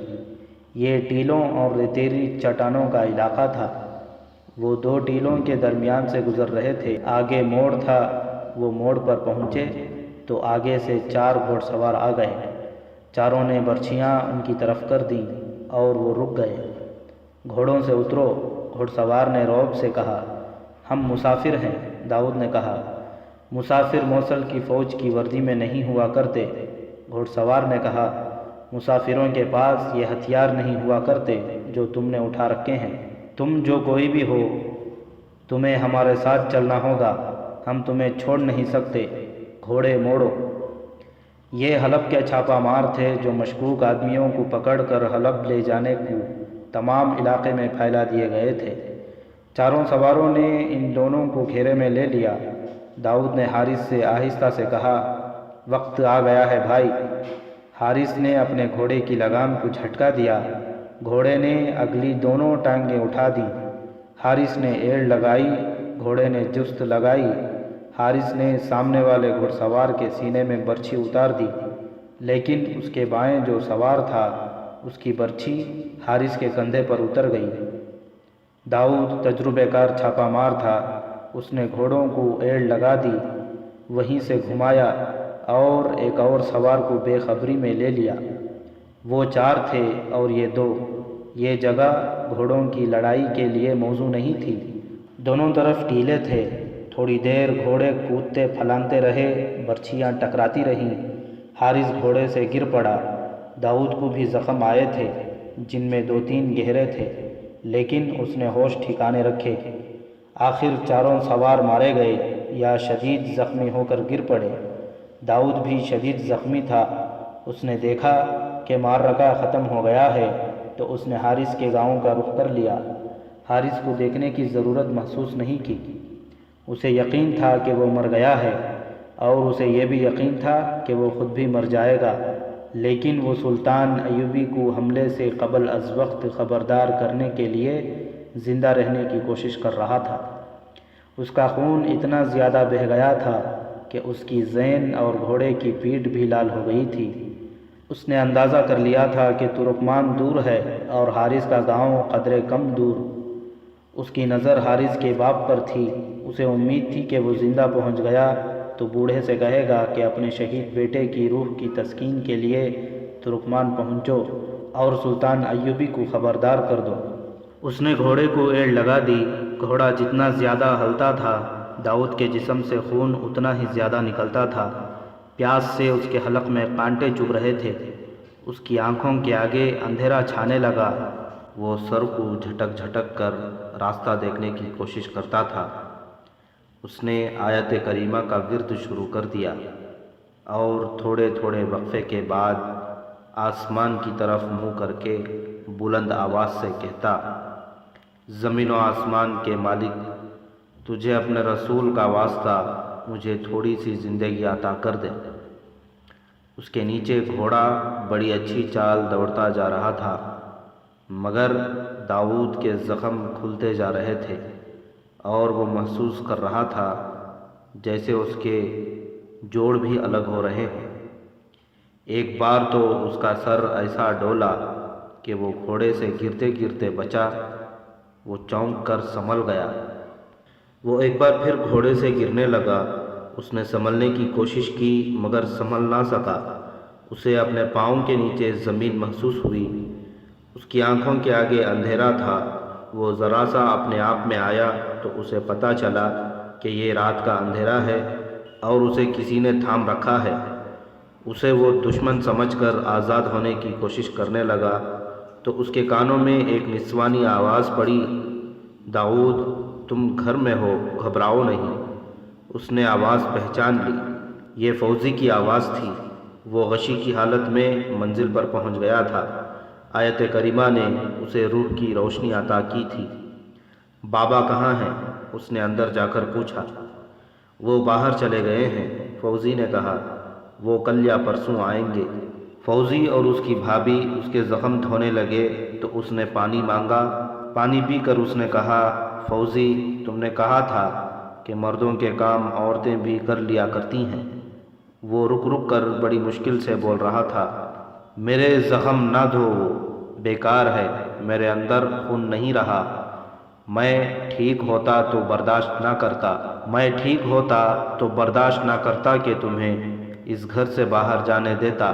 یہ ٹیلوں اور ریتیلی چٹانوں کا علاقہ تھا۔ وہ دو ٹیلوں کے درمیان سے گزر رہے تھے۔ آگے موڑ تھا، وہ موڑ پر پہنچے تو آگے سے 4 گھوڑ سوار آ گئے۔ چاروں نے برچھیاں ان کی طرف کر دیں اور وہ رک گئے۔ گھوڑوں سے اترو، گھوڑ سوار نے رعب سے کہا۔ ہم مسافر ہیں، داؤد نے کہا۔ مسافر موصل کی فوج کی وردی میں نہیں ہوا کرتے، گھوڑ سوار نے کہا۔ مسافروں کے پاس یہ ہتھیار نہیں ہوا کرتے جو تم نے اٹھا رکھے ہیں۔ تم جو کوئی بھی ہو، تمہیں ہمارے ساتھ چلنا ہوگا، ہم تمہیں چھوڑ نہیں سکتے، گھوڑے موڑو۔ یہ حلب کے چھاپہ مار تھے جو مشکوک آدمیوں کو پکڑ کر حلب لے جانے کو تمام علاقے میں پھیلا دیے گئے تھے۔ چاروں سواروں نے ان دونوں کو گھیرے میں لے لیا۔ داؤد نے حارث سے آہستہ سے کہا، وقت آ گیا ہے بھائی۔ حارث نے اپنے گھوڑے کی لگام کو جھٹکا دیا۔ گھوڑے نے اگلی دونوں ٹانگیں اٹھا دیں۔ حارث نے ایڑ لگائی، گھوڑے نے جست لگائی۔ حارث نے سامنے والے گھڑ سوار کے سینے میں برچھی اتار دی، لیکن اس کے بائیں جو سوار تھا اس کی برچھی حارث کے کندھے پر اتر گئی۔ داؤد تجربہ کار چھاپہ مار تھا، اس نے گھوڑوں کو ایڑ لگا دی، وہیں سے گھمایا اور ایک اور سوار کو بے خبری میں لے لیا۔ وہ 4 تھے اور یہ 2۔ یہ جگہ گھوڑوں کی لڑائی کے لیے موزوں نہیں تھی۔ دونوں طرف ٹیلے تھے۔ تھوڑی دیر گھوڑے کودتے پھلانتے رہے، برچھیاں ٹکراتی رہیں۔ حارث گھوڑے سے گر پڑا۔ داؤد کو بھی زخم آئے تھے، جن میں 2-3 گہرے تھے، لیکن اس نے ہوش ٹھکانے رکھے۔ آخر چاروں سوار مارے گئے یا شدید زخمی ہو کر گر پڑے۔ داؤد بھی شدید زخمی تھا۔ اس نے دیکھا کہ معرکہ ختم ہو گیا ہے تو اس نے حارث کے گاؤں کا رخ کر لیا۔ حارث کو دیکھنے کی ضرورت محسوس نہیں کی۔ اسے یقین تھا کہ وہ مر گیا ہے، اور اسے یہ بھی یقین تھا کہ وہ خود بھی مر جائے گا، لیکن وہ سلطان ایوبی کو حملے سے قبل از وقت خبردار کرنے کے لیے زندہ رہنے کی کوشش کر رہا تھا۔ اس کا خون اتنا زیادہ بہہ گیا تھا کہ اس کی زین اور گھوڑے کی پیٹھ بھی لال ہو گئی تھی۔ اس نے اندازہ کر لیا تھا کہ ترکمان دور ہے اور حارث کا گاؤں قدرے کم دور۔ اس کی نظر حارث کے باپ پر تھی۔ اسے امید تھی کہ وہ زندہ پہنچ گیا تو بوڑھے سے کہے گا کہ اپنے شہید بیٹے کی روح کی تسکین کے لیے ترکمان پہنچو اور سلطان ایوبی کو خبردار کر دو۔ اس نے گھوڑے کو ایڑ لگا دی۔ گھوڑا جتنا زیادہ ہلتا تھا، داؤد کے جسم سے خون اتنا ہی زیادہ نکلتا تھا۔ پیاس سے اس کے حلق میں کانٹے چبھ رہے تھے۔ اس کی آنکھوں کے آگے اندھیرا چھانے لگا۔ وہ سر کو جھٹک جھٹک کر راستہ دیکھنے کی کوشش کرتا تھا۔ اس نے آیت کریمہ کا ورد شروع کر دیا اور تھوڑے تھوڑے وقفے کے بعد آسمان کی طرف منہ کر کے بلند آواز سے کہتا، زمین و آسمان کے مالک، تجھے اپنے رسول کا واسطہ مجھے تھوڑی سی زندگی عطا کر دے۔ اس کے نیچے گھوڑا بڑی اچھی چال دوڑتا جا رہا تھا، مگر داؤد کے زخم کھلتے جا رہے تھے اور وہ محسوس کر رہا تھا جیسے اس کے جوڑ بھی الگ ہو رہے ہیں۔ ایک بار تو اس کا سر ایسا ڈولا کہ وہ گھوڑے سے گرتے گرتے بچا۔ وہ چونک کر سنبھل گیا۔ وہ ایک بار پھر گھوڑے سے گرنے لگا۔ اس نے سنبھلنے کی کوشش کی مگر سنبھل نہ سکا۔ اسے اپنے پاؤں کے نیچے زمین محسوس ہوئی۔ اس کی آنکھوں کے آگے اندھیرا تھا۔ وہ ذرا سا اپنے آپ میں آیا تو اسے پتہ چلا کہ یہ رات کا اندھیرا ہے اور اسے کسی نے تھام رکھا ہے۔ اسے وہ دشمن سمجھ کر آزاد ہونے کی کوشش کرنے لگا تو اس کے کانوں میں ایک نسوانی آواز پڑی، داؤد تم گھر میں ہو، گھبراؤ نہیں۔ اس نے آواز پہچان لی، یہ فوزی کی آواز تھی۔ وہ غشی کی حالت میں منزل پر پہنچ گیا تھا۔ آیت کریمہ نے اسے روح کی روشنی عطا کی تھی۔ بابا کہاں ہیں؟ اس نے اندر جا کر پوچھا۔ وہ باہر چلے گئے ہیں، فوزی نے کہا، وہ کل یا پرسوں آئیں گے۔ فوزی اور اس کی بھابھی اس کے زخم دھونے لگے تو اس نے پانی مانگا۔ پانی پی کر اس نے کہا، فوزی تم نے کہا تھا کہ مردوں کے کام عورتیں بھی کر لیا کرتی ہیں۔ وہ رک رک کر بڑی مشکل سے بول رہا تھا، میرے زخم نہ دھو، بیکار ہے، میرے اندر خون نہیں رہا۔ میں ٹھیک ہوتا تو برداشت نہ کرتا کہ تمہیں اس گھر سے باہر جانے دیتا،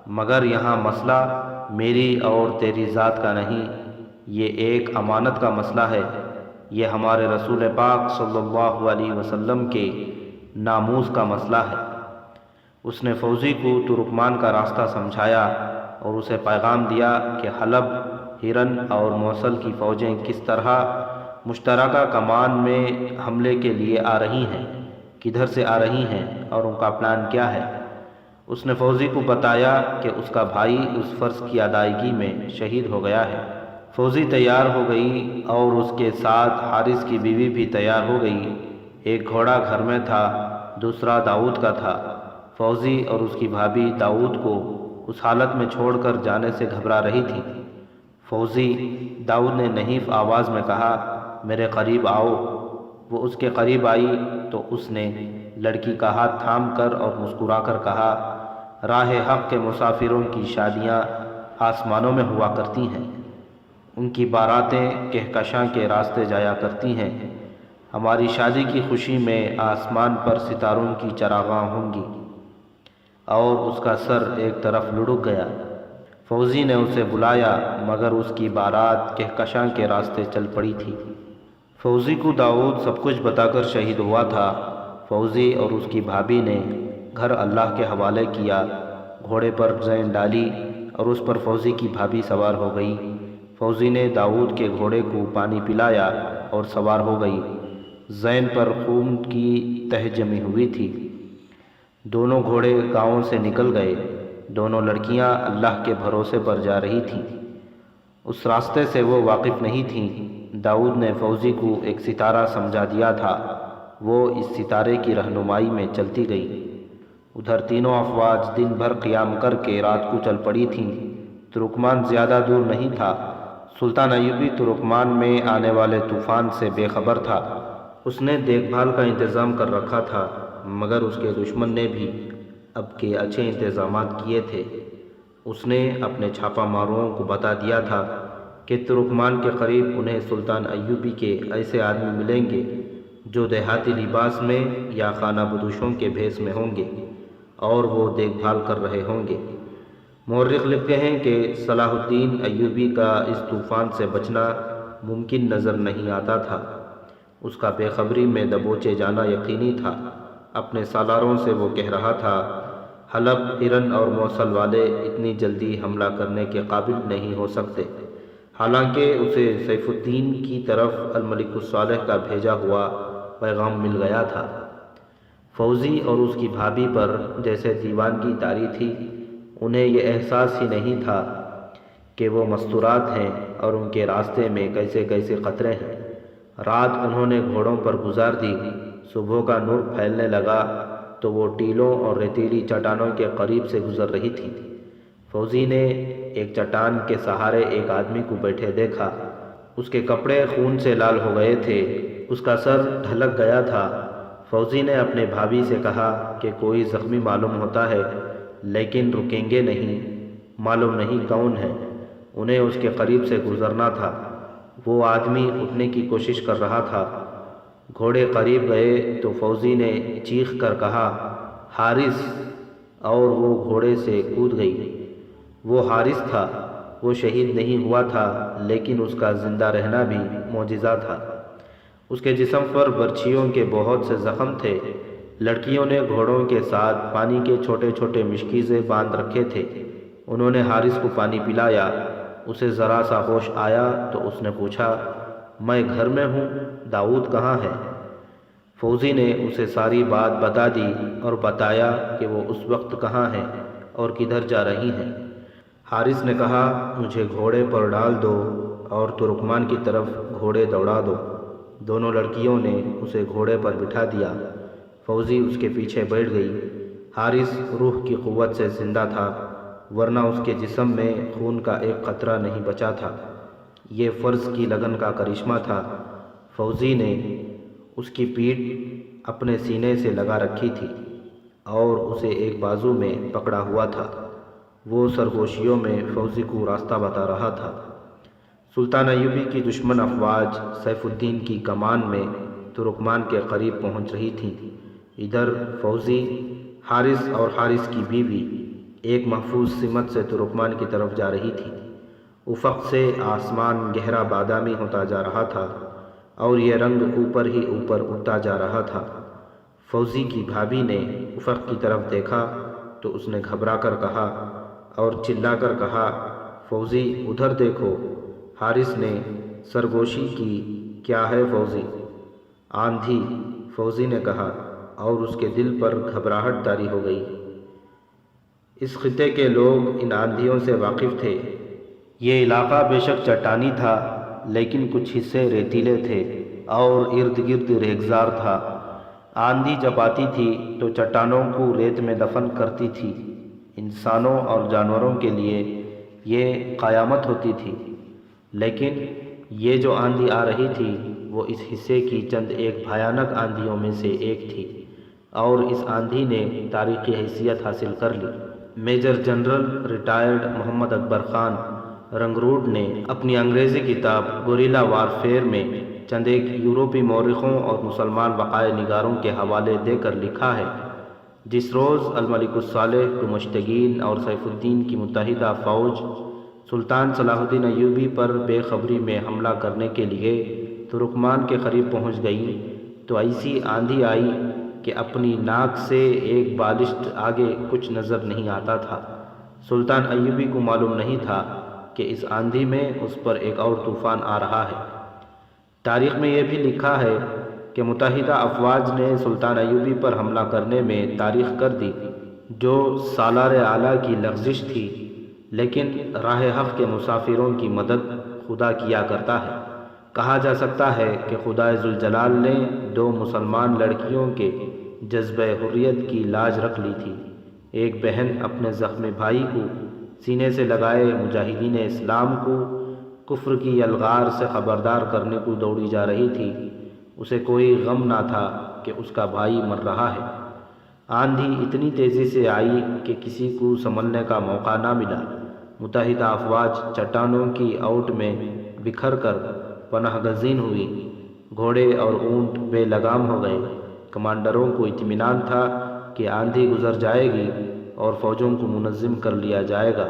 مگر یہاں مسئلہ میری اور تیری ذات کا نہیں، یہ ایک امانت کا مسئلہ ہے۔ یہ ہمارے رسول پاک صلی اللہ علیہ وسلم کے ناموس کا مسئلہ ہے۔ اس نے فوزی کو ترکمان کا راستہ سمجھایا اور اسے پیغام دیا کہ حلب، ہرن اور موصل کی فوجیں کس طرح مشترکہ کمان میں حملے کے لیے آ رہی ہیں، کدھر سے آ رہی ہیں اور ان کا پلان کیا ہے۔ اس نے فوزی کو بتایا کہ اس کا بھائی اس فرض کی ادائیگی میں شہید ہو گیا ہے۔ فوزی تیار ہو گئی اور اس کے ساتھ حارث کی بیوی بھی تیار ہو گئی۔ ایک گھوڑا گھر میں تھا، دوسرا داؤد کا تھا۔ فوزی اور اس کی بھابھی داؤد کو اس حالت میں چھوڑ کر جانے سے گھبرا رہی تھی۔ فوزی، داؤد نے نحیف آواز میں کہا، میرے قریب آؤ۔ وہ اس کے قریب آئی تو اس نے لڑکی کا ہاتھ تھام کر اور مسکرا کر کہا، راہ حق کے مسافروں کی شادیاں آسمانوں میں ہوا کرتی ہیں، ان کی باراتیں کہکشاں کے راستے جایا کرتی ہیں۔ ہماری شادی کی خوشی میں آسمان پر ستاروں کی چراغاں ہوں گی۔ اور اس کا سر ایک طرف لڑک گیا۔ فوزی نے اسے بلایا مگر اس کی بارات کہکشاں کے راستے چل پڑی تھی۔ فوزی کو داؤد سب کچھ بتا کر شہید ہوا تھا۔ فوزی اور اس کی بھابھی نے گھر اللہ کے حوالے کیا، گھوڑے پر زین ڈالی اور اس پر فوزی کی بھابھی سوار ہو گئی۔ فوزی نے داؤد کے گھوڑے کو پانی پلایا اور سوار ہو گئی۔ زین پر خون کی تہ جمی ہوئی تھی۔ دونوں گھوڑے گاؤں سے نکل گئے۔ دونوں لڑکیاں اللہ کے بھروسے پر جا رہی تھیں۔ اس راستے سے وہ واقف نہیں تھیں۔ داؤد نے فوزی کو ایک ستارہ سمجھا دیا تھا، وہ اس ستارے کی رہنمائی میں چلتی گئی۔ ادھر تینوں افواج دن بھر قیام کر کے رات کو چل پڑی تھیں۔ ترکمان زیادہ دور نہیں تھا۔ سلطان ایوبی ترکمان میں آنے والے طوفان سے بے خبر تھا۔ اس نے دیکھ بھال کا انتظام کر رکھا تھا، مگر اس کے دشمن نے بھی اب کے اچھے انتظامات کیے تھے۔ اس نے اپنے چھاپہ ماروں کو بتا دیا تھا کہ ترکمان کے قریب انہیں سلطان ایوبی کے ایسے آدمی ملیں گے جو دیہاتی لباس میں یا خانہ بدوشوں کے بھیس میں ہوں گے اور وہ دیکھ بھال کر رہے ہوں گے۔ مورخ لکھتے ہیں کہ صلاح الدین ایوبی کا اس طوفان سے بچنا ممکن نظر نہیں آتا تھا۔ اس کا بے خبری میں دبوچے جانا یقینی تھا۔ اپنے سالاروں سے وہ کہہ رہا تھا، حلب، ہرن اور موصل والے اتنی جلدی حملہ کرنے کے قابل نہیں ہو سکتے، حالانکہ اسے سیف الدین کی طرف الملک الصالح کا بھیجا ہوا پیغام مل گیا تھا۔ فوزی اور اس کی بھابھی پر جیسے دیوانگی طاری تھی، انہیں یہ احساس ہی نہیں تھا کہ وہ مستورات ہیں اور ان کے راستے میں کیسے کیسے خطرے ہیں۔ رات انہوں نے گھوڑوں پر گزار دی۔ صبح کا نور پھیلنے لگا تو وہ ٹیلوں اور ریتیلی چٹانوں کے قریب سے گزر رہی تھی۔ فوزی نے ایک چٹان کے سہارے ایک آدمی کو بیٹھے دیکھا۔ اس کے کپڑے خون سے لال ہو گئے تھے، اس کا سر ڈھلک گیا تھا۔ فوزی نے اپنے بھابھی سے کہا کہ کوئی زخمی معلوم ہوتا ہے، لیکن رکیں گے نہیں، معلوم نہیں کون ہے، انہیں اس کے قریب سے گزرنا تھا۔ وہ آدمی اٹھنے کی کوشش کر رہا تھا۔ گھوڑے قریب گئے تو فوزی نے چیخ کر کہا، حارث، اور وہ گھوڑے سے کود گئی۔ وہ حارث تھا، وہ شہید نہیں ہوا تھا، لیکن اس کا زندہ رہنا بھی معجزہ تھا۔ اس کے جسم پر برچھیوں کے بہت سے زخم تھے۔ لڑکیوں نے گھوڑوں کے ساتھ پانی کے چھوٹے چھوٹے مشکیزیں باندھ رکھے تھے۔ انہوں نے حارث کو پانی پلایا۔ اسے ذرا سا ہوش آیا تو اس نے پوچھا، میں گھر میں ہوں، داؤد کہاں ہے؟ فوزی نے اسے ساری بات بتا دی اور بتایا کہ وہ اس وقت کہاں ہے اور کدھر جا رہی ہیں۔ حارث نے کہا، مجھے گھوڑے پر ڈال دو اور ترکمان کی طرف گھوڑے دوڑا دو۔ دونوں لڑکیوں نے اسے گھوڑے پر بٹھا دیا۔ فوزی اس کے پیچھے بیٹھ گئی۔ حارث روح کی قوت سے زندہ تھا، ورنہ اس کے جسم میں خون کا ایک قطرہ نہیں بچا تھا۔ یہ فرض کی لگن کا کرشمہ تھا۔ فوزی نے اس کی پیٹھ اپنے سینے سے لگا رکھی تھی اور اسے ایک بازو میں پکڑا ہوا تھا۔ وہ سرگوشیوں میں فوزی کو راستہ بتا رہا تھا۔ سلطان ایوبی کی دشمن افواج سیف الدین کی کمان میں ترکمان کے قریب پہنچ رہی تھیں۔ ادھر فوزی، حارث اور حارث کی بیوی ایک محفوظ سمت سے ترکمان کی طرف جا رہی تھی۔ افق سے آسمان گہرا بادامی ہوتا جا رہا تھا اور یہ رنگ اوپر ہی اوپر اٹھتا جا رہا تھا۔ فوزی کی بھابھی نے افق کی طرف دیکھا تو اس نے گھبرا کر کہا اور چلا کر کہا، فوزی ادھر دیکھو۔ حارث نے سرگوشی کی، کیا ہے فوزی؟ آندھی، فوزی نے کہا، اور اس کے دل پر گھبراہٹ طاری ہو گئی۔ اس خطے کے لوگ ان آندھیوں سے واقف تھے۔ یہ علاقہ بے شک چٹانی تھا، لیکن کچھ حصے ریتیلے تھے اور ارد گرد ریگزار تھا۔ آندھی جب آتی تھی تو چٹانوں کو ریت میں دفن کرتی تھی۔ انسانوں اور جانوروں کے لیے یہ قیامت ہوتی تھی، لیکن یہ جو آندھی آ رہی تھی وہ اس حصے کی چند ایک بھیانک آندھیوں میں سے ایک تھی، اور اس آندھی نے تاریخی حیثیت حاصل کر لی۔ میجر جنرل ریٹائرڈ محمد اکبر خان رنگروڈ نے اپنی انگریزی کتاب گوریلا وارفیئر میں چند ایک یورپی مورخوں اور مسلمان وقائع نگاروں کے حوالے دے کر لکھا ہے، جس روز الملک الصالح کو مشتگین اور سیف الدین کی متحدہ فوج سلطان صلاح الدین ایوبی پر بے خبری میں حملہ کرنے کے لیے ترکمان کے قریب پہنچ گئی تو ایسی آندھی آئی کہ اپنی ناک سے ایک بالشت آگے کچھ نظر نہیں آتا تھا۔ سلطان ایوبی کو معلوم نہیں تھا کہ اس آندھی میں اس پر ایک اور طوفان آ رہا ہے۔ تاریخ میں یہ بھی لکھا ہے کہ متحدہ افواج نے سلطان ایوبی پر حملہ کرنے میں تاریخ کر دی، جو سالار اعلیٰ کی لغزش تھی، لیکن راہ حق کے مسافروں کی مدد خدا کیا کرتا ہے۔ کہا جا سکتا ہے کہ خدا ذوالجلال نے دو مسلمان لڑکیوں کے جذبہ حریت کی لاج رکھ لی تھی۔ ایک بہن اپنے زخمی بھائی کو سینے سے لگائے مجاہدین اسلام کو کفر کی یلغار سے خبردار کرنے کو دوڑی جا رہی تھی۔ اسے کوئی غم نہ تھا کہ اس کا بھائی مر رہا ہے۔ آندھی اتنی تیزی سے آئی کہ کسی کو سنبھلنے کا موقع نہ ملا۔ متحدہ افواج چٹانوں کی اوٹ میں بکھر کر پناہ گزین ہوئی۔ گھوڑے اور اونٹ بے لگام ہو گئے۔ کمانڈروں کو اطمینان تھا کہ آندھی گزر جائے گی اور فوجوں کو منظم کر لیا جائے گا،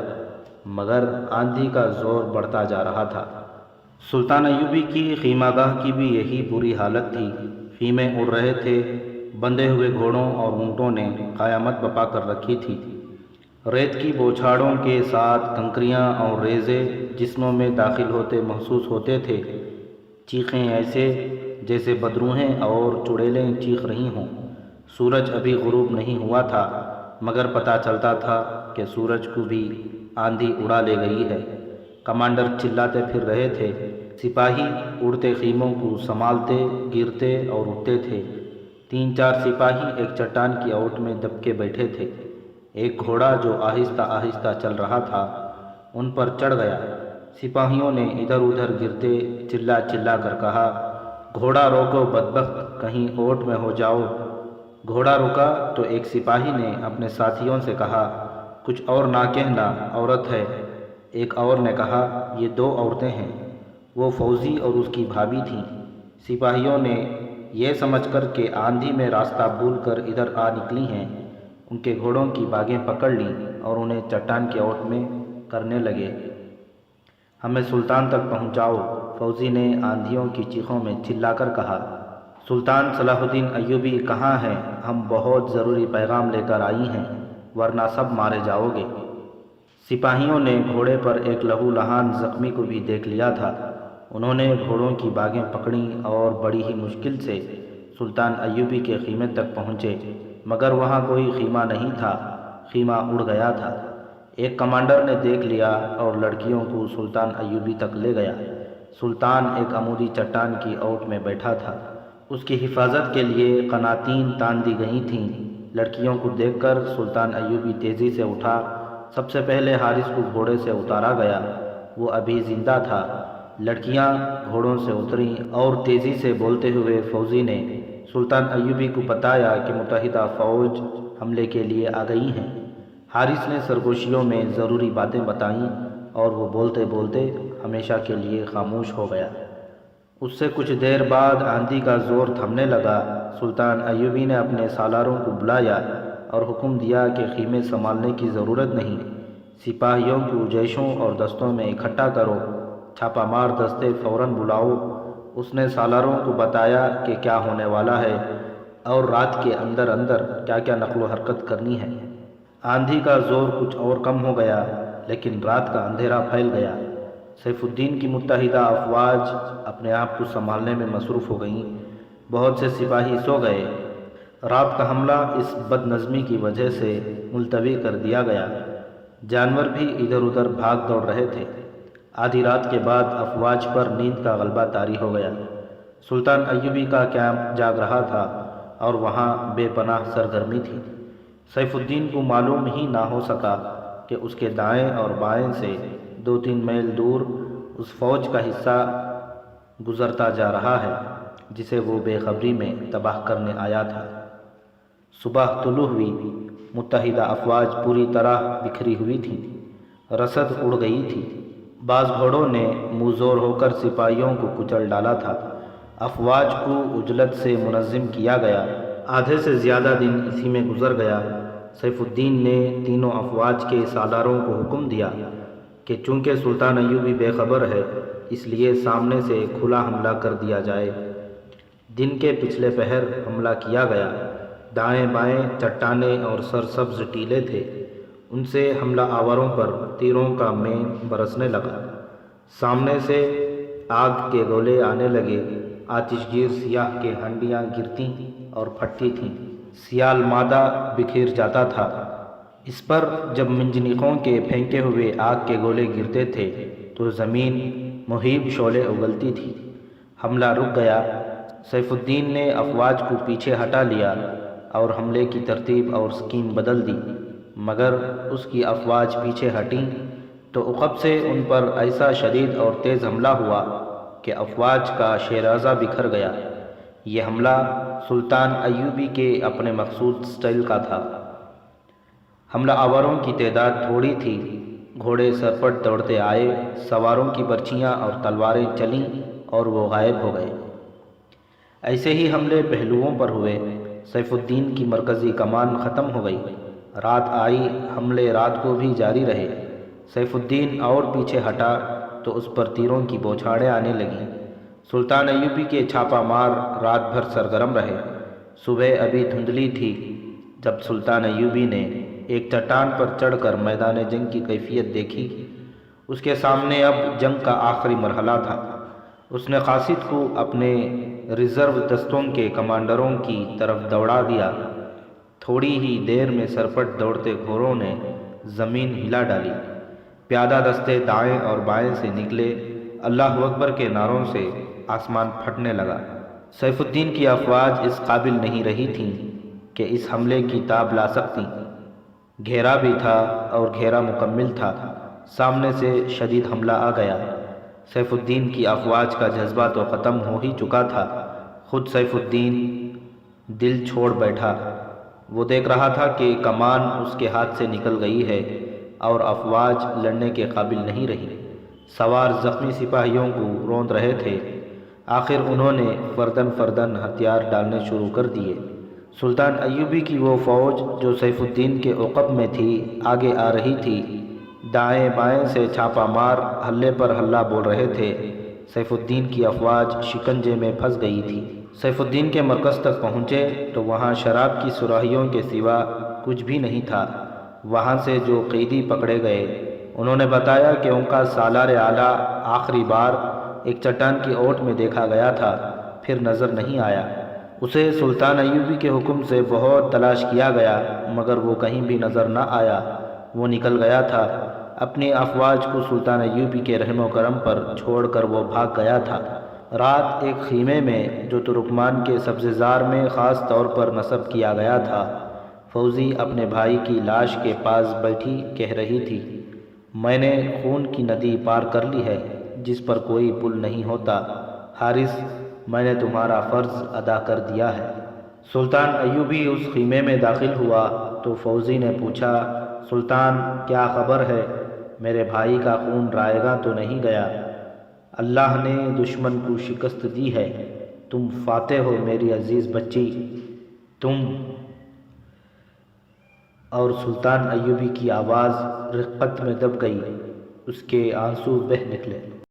مگر آندھی کا زور بڑھتا جا رہا تھا۔ سلطان ایوبی کی خیمہ گاہ کی بھی یہی بری حالت تھی۔ خیمے اڑ رہے تھے، بندھے ہوئے گھوڑوں اور اونٹوں نے قیامت بپا کر رکھی تھی۔ ریت کی بوچھاڑوں کے ساتھ کنکریاں اور ریزے جسموں میں داخل ہوتے محسوس ہوتے تھے۔ چیخیں ایسے جیسے بدروہیں اور چڑیلیں چیخ رہی ہوں۔ سورج ابھی غروب نہیں ہوا تھا، مگر پتہ چلتا تھا کہ سورج کو بھی آندھی اڑا لے گئی ہے۔ کمانڈر چلاتے پھر رہے تھے۔ سپاہی اڑتے خیموں کو سنبھالتے، گرتے اور اٹھتے تھے۔ 3-4 سپاہی ایک چٹان کی اوٹ میں دب کے بیٹھے تھے۔ ایک گھوڑا جو آہستہ آہستہ چل رہا تھا ان پر چڑھ گیا۔ سپاہیوں نے ادھر ادھر گرتے چلا چلا کر کہا، گھوڑا روکو بدبخت، کہیں اوٹ میں ہو جاؤ۔ گھوڑا رکا تو ایک سپاہی نے اپنے ساتھیوں سے کہا، کچھ اور نہ کہنا عورت ہے۔ ایک اور نے کہا یہ 2 عورتیں ہیں۔ وہ فوزی اور اس کی بھابھی تھیں۔ سپاہیوں نے یہ سمجھ کر کہ آندھی میں راستہ بھول کر ادھر آ نکلی ہیں، ان کے گھوڑوں کی باگیں پکڑ لیں اور انہیں چٹان کی اوٹ میں کرنے لگے۔ ہمیں سلطان تک پہنچاؤ، فوزی نے آندھیوں کی چیخوں میں چلا کر کہا۔ سلطان صلاح الدین ایوبی کہاں ہیں؟ ہم بہت ضروری پیغام لے کر آئی ہیں، ورنہ سب مارے جاؤ گے۔ سپاہیوں نے گھوڑے پر ایک لہو لہان زخمی کو بھی دیکھ لیا تھا۔ انہوں نے گھوڑوں کی باگیں پکڑیں اور بڑی ہی مشکل سے سلطان ایوبی کے خیمے تک پہنچے، مگر وہاں کوئی خیمہ نہیں تھا، خیمہ اڑ گیا تھا۔ ایک کمانڈر نے دیکھ لیا اور لڑکیوں کو سلطان ایوبی تک لے گیا۔ سلطان ایک عمودی چٹان کی اوٹ میں بیٹھا تھا۔ اس کی حفاظت کے لیے قناتین تان دی گئی تھیں۔ لڑکیوں کو دیکھ کر سلطان ایوبی تیزی سے اٹھا۔ سب سے پہلے حارث کو گھوڑے سے اتارا گیا، وہ ابھی زندہ تھا۔ لڑکیاں گھوڑوں سے اتریں اور تیزی سے بولتے ہوئے فوزی نے سلطان ایوبی کو بتایا کہ متحدہ فوج حملے کے لیے آ گئی ہیں۔ حارث نے سرگوشیوں میں ضروری باتیں بتائیں اور وہ بولتے بولتے ہمیشہ کے لیے خاموش ہو گیا۔ اس سے کچھ دیر بعد آندھی کا زور تھمنے لگا۔ سلطان ایوبی نے اپنے سالاروں کو بلایا اور حکم دیا کہ خیمے سنبھالنے کی ضرورت نہیں، سپاہیوں کو جیشوں اور دستوں میں اکٹھا کرو، چھاپہ مار دستے فوراً بلاؤ۔ اس نے سالاروں کو بتایا کہ کیا ہونے والا ہے اور رات کے اندر اندر کیا کیا نقل و حرکت کرنی ہے۔ آندھی کا زور کچھ اور کم ہو گیا، لیکن رات کا اندھیرا پھیل گیا۔ سیف الدین کی متحدہ افواج اپنے آپ کو سنبھالنے میں مصروف ہو گئیں۔ بہت سے سپاہی سو گئے۔ رات کا حملہ اس بد نظمی کی وجہ سے ملتوی کر دیا گیا۔ جانور بھی ادھر ادھر بھاگ دوڑ رہے تھے۔ آدھی رات کے بعد افواج پر نیند کا غلبہ طاری ہو گیا۔ سلطان ایوبی کا کیمپ جاگ رہا تھا اور وہاں بے پناہ سرگرمی تھی۔ سیف الدین کو معلوم ہی نہ ہو سکا کہ اس کے دائیں اور بائیں سے 2-3 میل دور اس فوج کا حصہ گزرتا جا رہا ہے جسے وہ بے خبری میں تباہ کرنے آیا تھا۔ صبح طلوع ہوئی۔ متحدہ افواج پوری طرح بکھری ہوئی تھی، رسد اڑ گئی تھی۔ بعض گھوڑوں نے منہ زور ہو کر سپاہیوں کو کچل ڈالا تھا۔ افواج کو عجلت سے منظم کیا گیا۔ آدھے سے زیادہ دن اسی میں گزر گیا۔ سیف الدین نے تینوں افواج کے سالاروں کو حکم دیا کہ چونکہ سلطان ایوبی بے خبر ہے، اس لیے سامنے سے کھلا حملہ کر دیا جائے۔ دن کے پچھلے پہر حملہ کیا گیا۔ دائیں بائیں چٹانیں اور سرسبز ٹیلے تھے، ان سے حملہ آوروں پر تیروں کا مین برسنے لگا۔ سامنے سے آگ کے گولے آنے لگے۔ آتش گیر سیاہ کے ہنڈیاں گرتی اور پھٹتی تھیں۔ سیال مادہ بکھیر جاتا تھا۔ اس پر جب منجنیقوں کے پھینکے ہوئے آگ کے گولے گرتے تھے تو زمین مہیب شعلے اگلتی تھی۔ حملہ رک گیا۔ سیف الدین نے افواج کو پیچھے ہٹا لیا اور حملے کی ترتیب اور سکیم بدل دی، مگر اس کی افواج پیچھے ہٹیں تو عقب سے ان پر ایسا شدید اور تیز حملہ ہوا کہ افواج کا شیرازہ بکھر گیا۔ یہ حملہ سلطان ایوبی کے اپنے مخصوص سٹائل کا تھا۔ حملہ آوروں کی تعداد تھوڑی تھی۔ گھوڑے سرپٹ دوڑتے آئے، سواروں کی برچھیاں اور تلواریں چلیں اور وہ غائب ہو گئے۔ ایسے ہی حملے پہلوؤں پر ہوئے۔ سیف الدین کی مرکزی کمان ختم ہو گئی۔ رات آئی، حملے رات کو بھی جاری رہے۔ سیف الدین اور پیچھے ہٹا تو اس پر تیروں کی بوچھاڑیں آنے لگیں۔ سلطان ایوبی کے چھاپہ مار رات بھر سرگرم رہے۔ صبح ابھی دھندلی تھی جب سلطان ایوبی نے ایک چٹان پر چڑھ کر میدان جنگ کی کیفیت دیکھی۔ اس کے سامنے اب جنگ کا آخری مرحلہ تھا۔ اس نے قاصد کو اپنے ریزرو دستوں کے کمانڈروں کی طرف دوڑا دیا۔ تھوڑی ہی دیر میں سرپٹ دوڑتے گھوڑوں نے زمین ہلا ڈالی۔ پیادہ دستے دائیں اور بائیں سے نکلے۔ اللہ اکبر کے نعروں سے آسمان پھٹنے لگا۔ سیف الدین کی افواج اس قابل نہیں رہی تھیں کہ اس حملے کی تاب لا سکتی۔ گھیرا بھی تھا اور گھیرا مکمل تھا۔ سامنے سے شدید حملہ آ گیا۔ سیف الدین کی افواج کا جذبہ تو ختم ہو ہی چکا تھا، خود سیف الدین دل چھوڑ بیٹھا۔ وہ دیکھ رہا تھا کہ کمان اس کے ہاتھ سے نکل گئی ہے اور افواج لڑنے کے قابل نہیں رہی۔ سوار زخمی سپاہیوں کو روند رہے تھے۔ آخر انہوں نے فردن فردن ہتھیار ڈالنے شروع کر دیے۔ سلطان ایوبی کی وہ فوج جو سیف الدین کے عقب میں تھی آگے آ رہی تھی۔ دائیں بائیں سے چھاپا مار ہلے پر ہلہ بول رہے تھے۔ سیف الدین کی افواج شکنجے میں پھنس گئی تھی۔ سیف الدین کے مرکز تک پہنچے تو وہاں شراب کی سراہیوں کے سوا کچھ بھی نہیں تھا۔ وہاں سے جو قیدی پکڑے گئے انہوں نے بتایا کہ ان کا سالار اعلیٰ آخری بار ایک چٹان کی اوٹ میں دیکھا گیا تھا، پھر نظر نہیں آیا۔ اسے سلطان ایوبی کے حکم سے بہت تلاش کیا گیا مگر وہ کہیں بھی نظر نہ آیا۔ وہ نکل گیا تھا۔ اپنی افواج کو سلطان ایوبی کے رحم و کرم پر چھوڑ کر وہ بھاگ گیا تھا۔ رات ایک خیمے میں جو ترکمان کے سبزے زار میں خاص طور پر نصب کیا گیا تھا، فوزی اپنے بھائی کی لاش کے پاس بیٹھی کہہ رہی تھی، میں نے خون کی ندی پار کر لی ہے جس پر کوئی پل نہیں ہوتا۔ حارث، میں نے تمہارا فرض ادا کر دیا ہے۔ سلطان ایوبی اس خیمے میں داخل ہوا تو فوزی نے پوچھا، سلطان کیا خبر ہے؟ میرے بھائی کا خون رائے گاں تو نہیں گیا؟ اللہ نے دشمن کو شکست دی ہے۔ تم فاتح ہو میری عزیز بچی، تم۔ اور سلطان ایوبی کی آواز رقت میں دب گئی، اس کے آنسو بہہ نکلے۔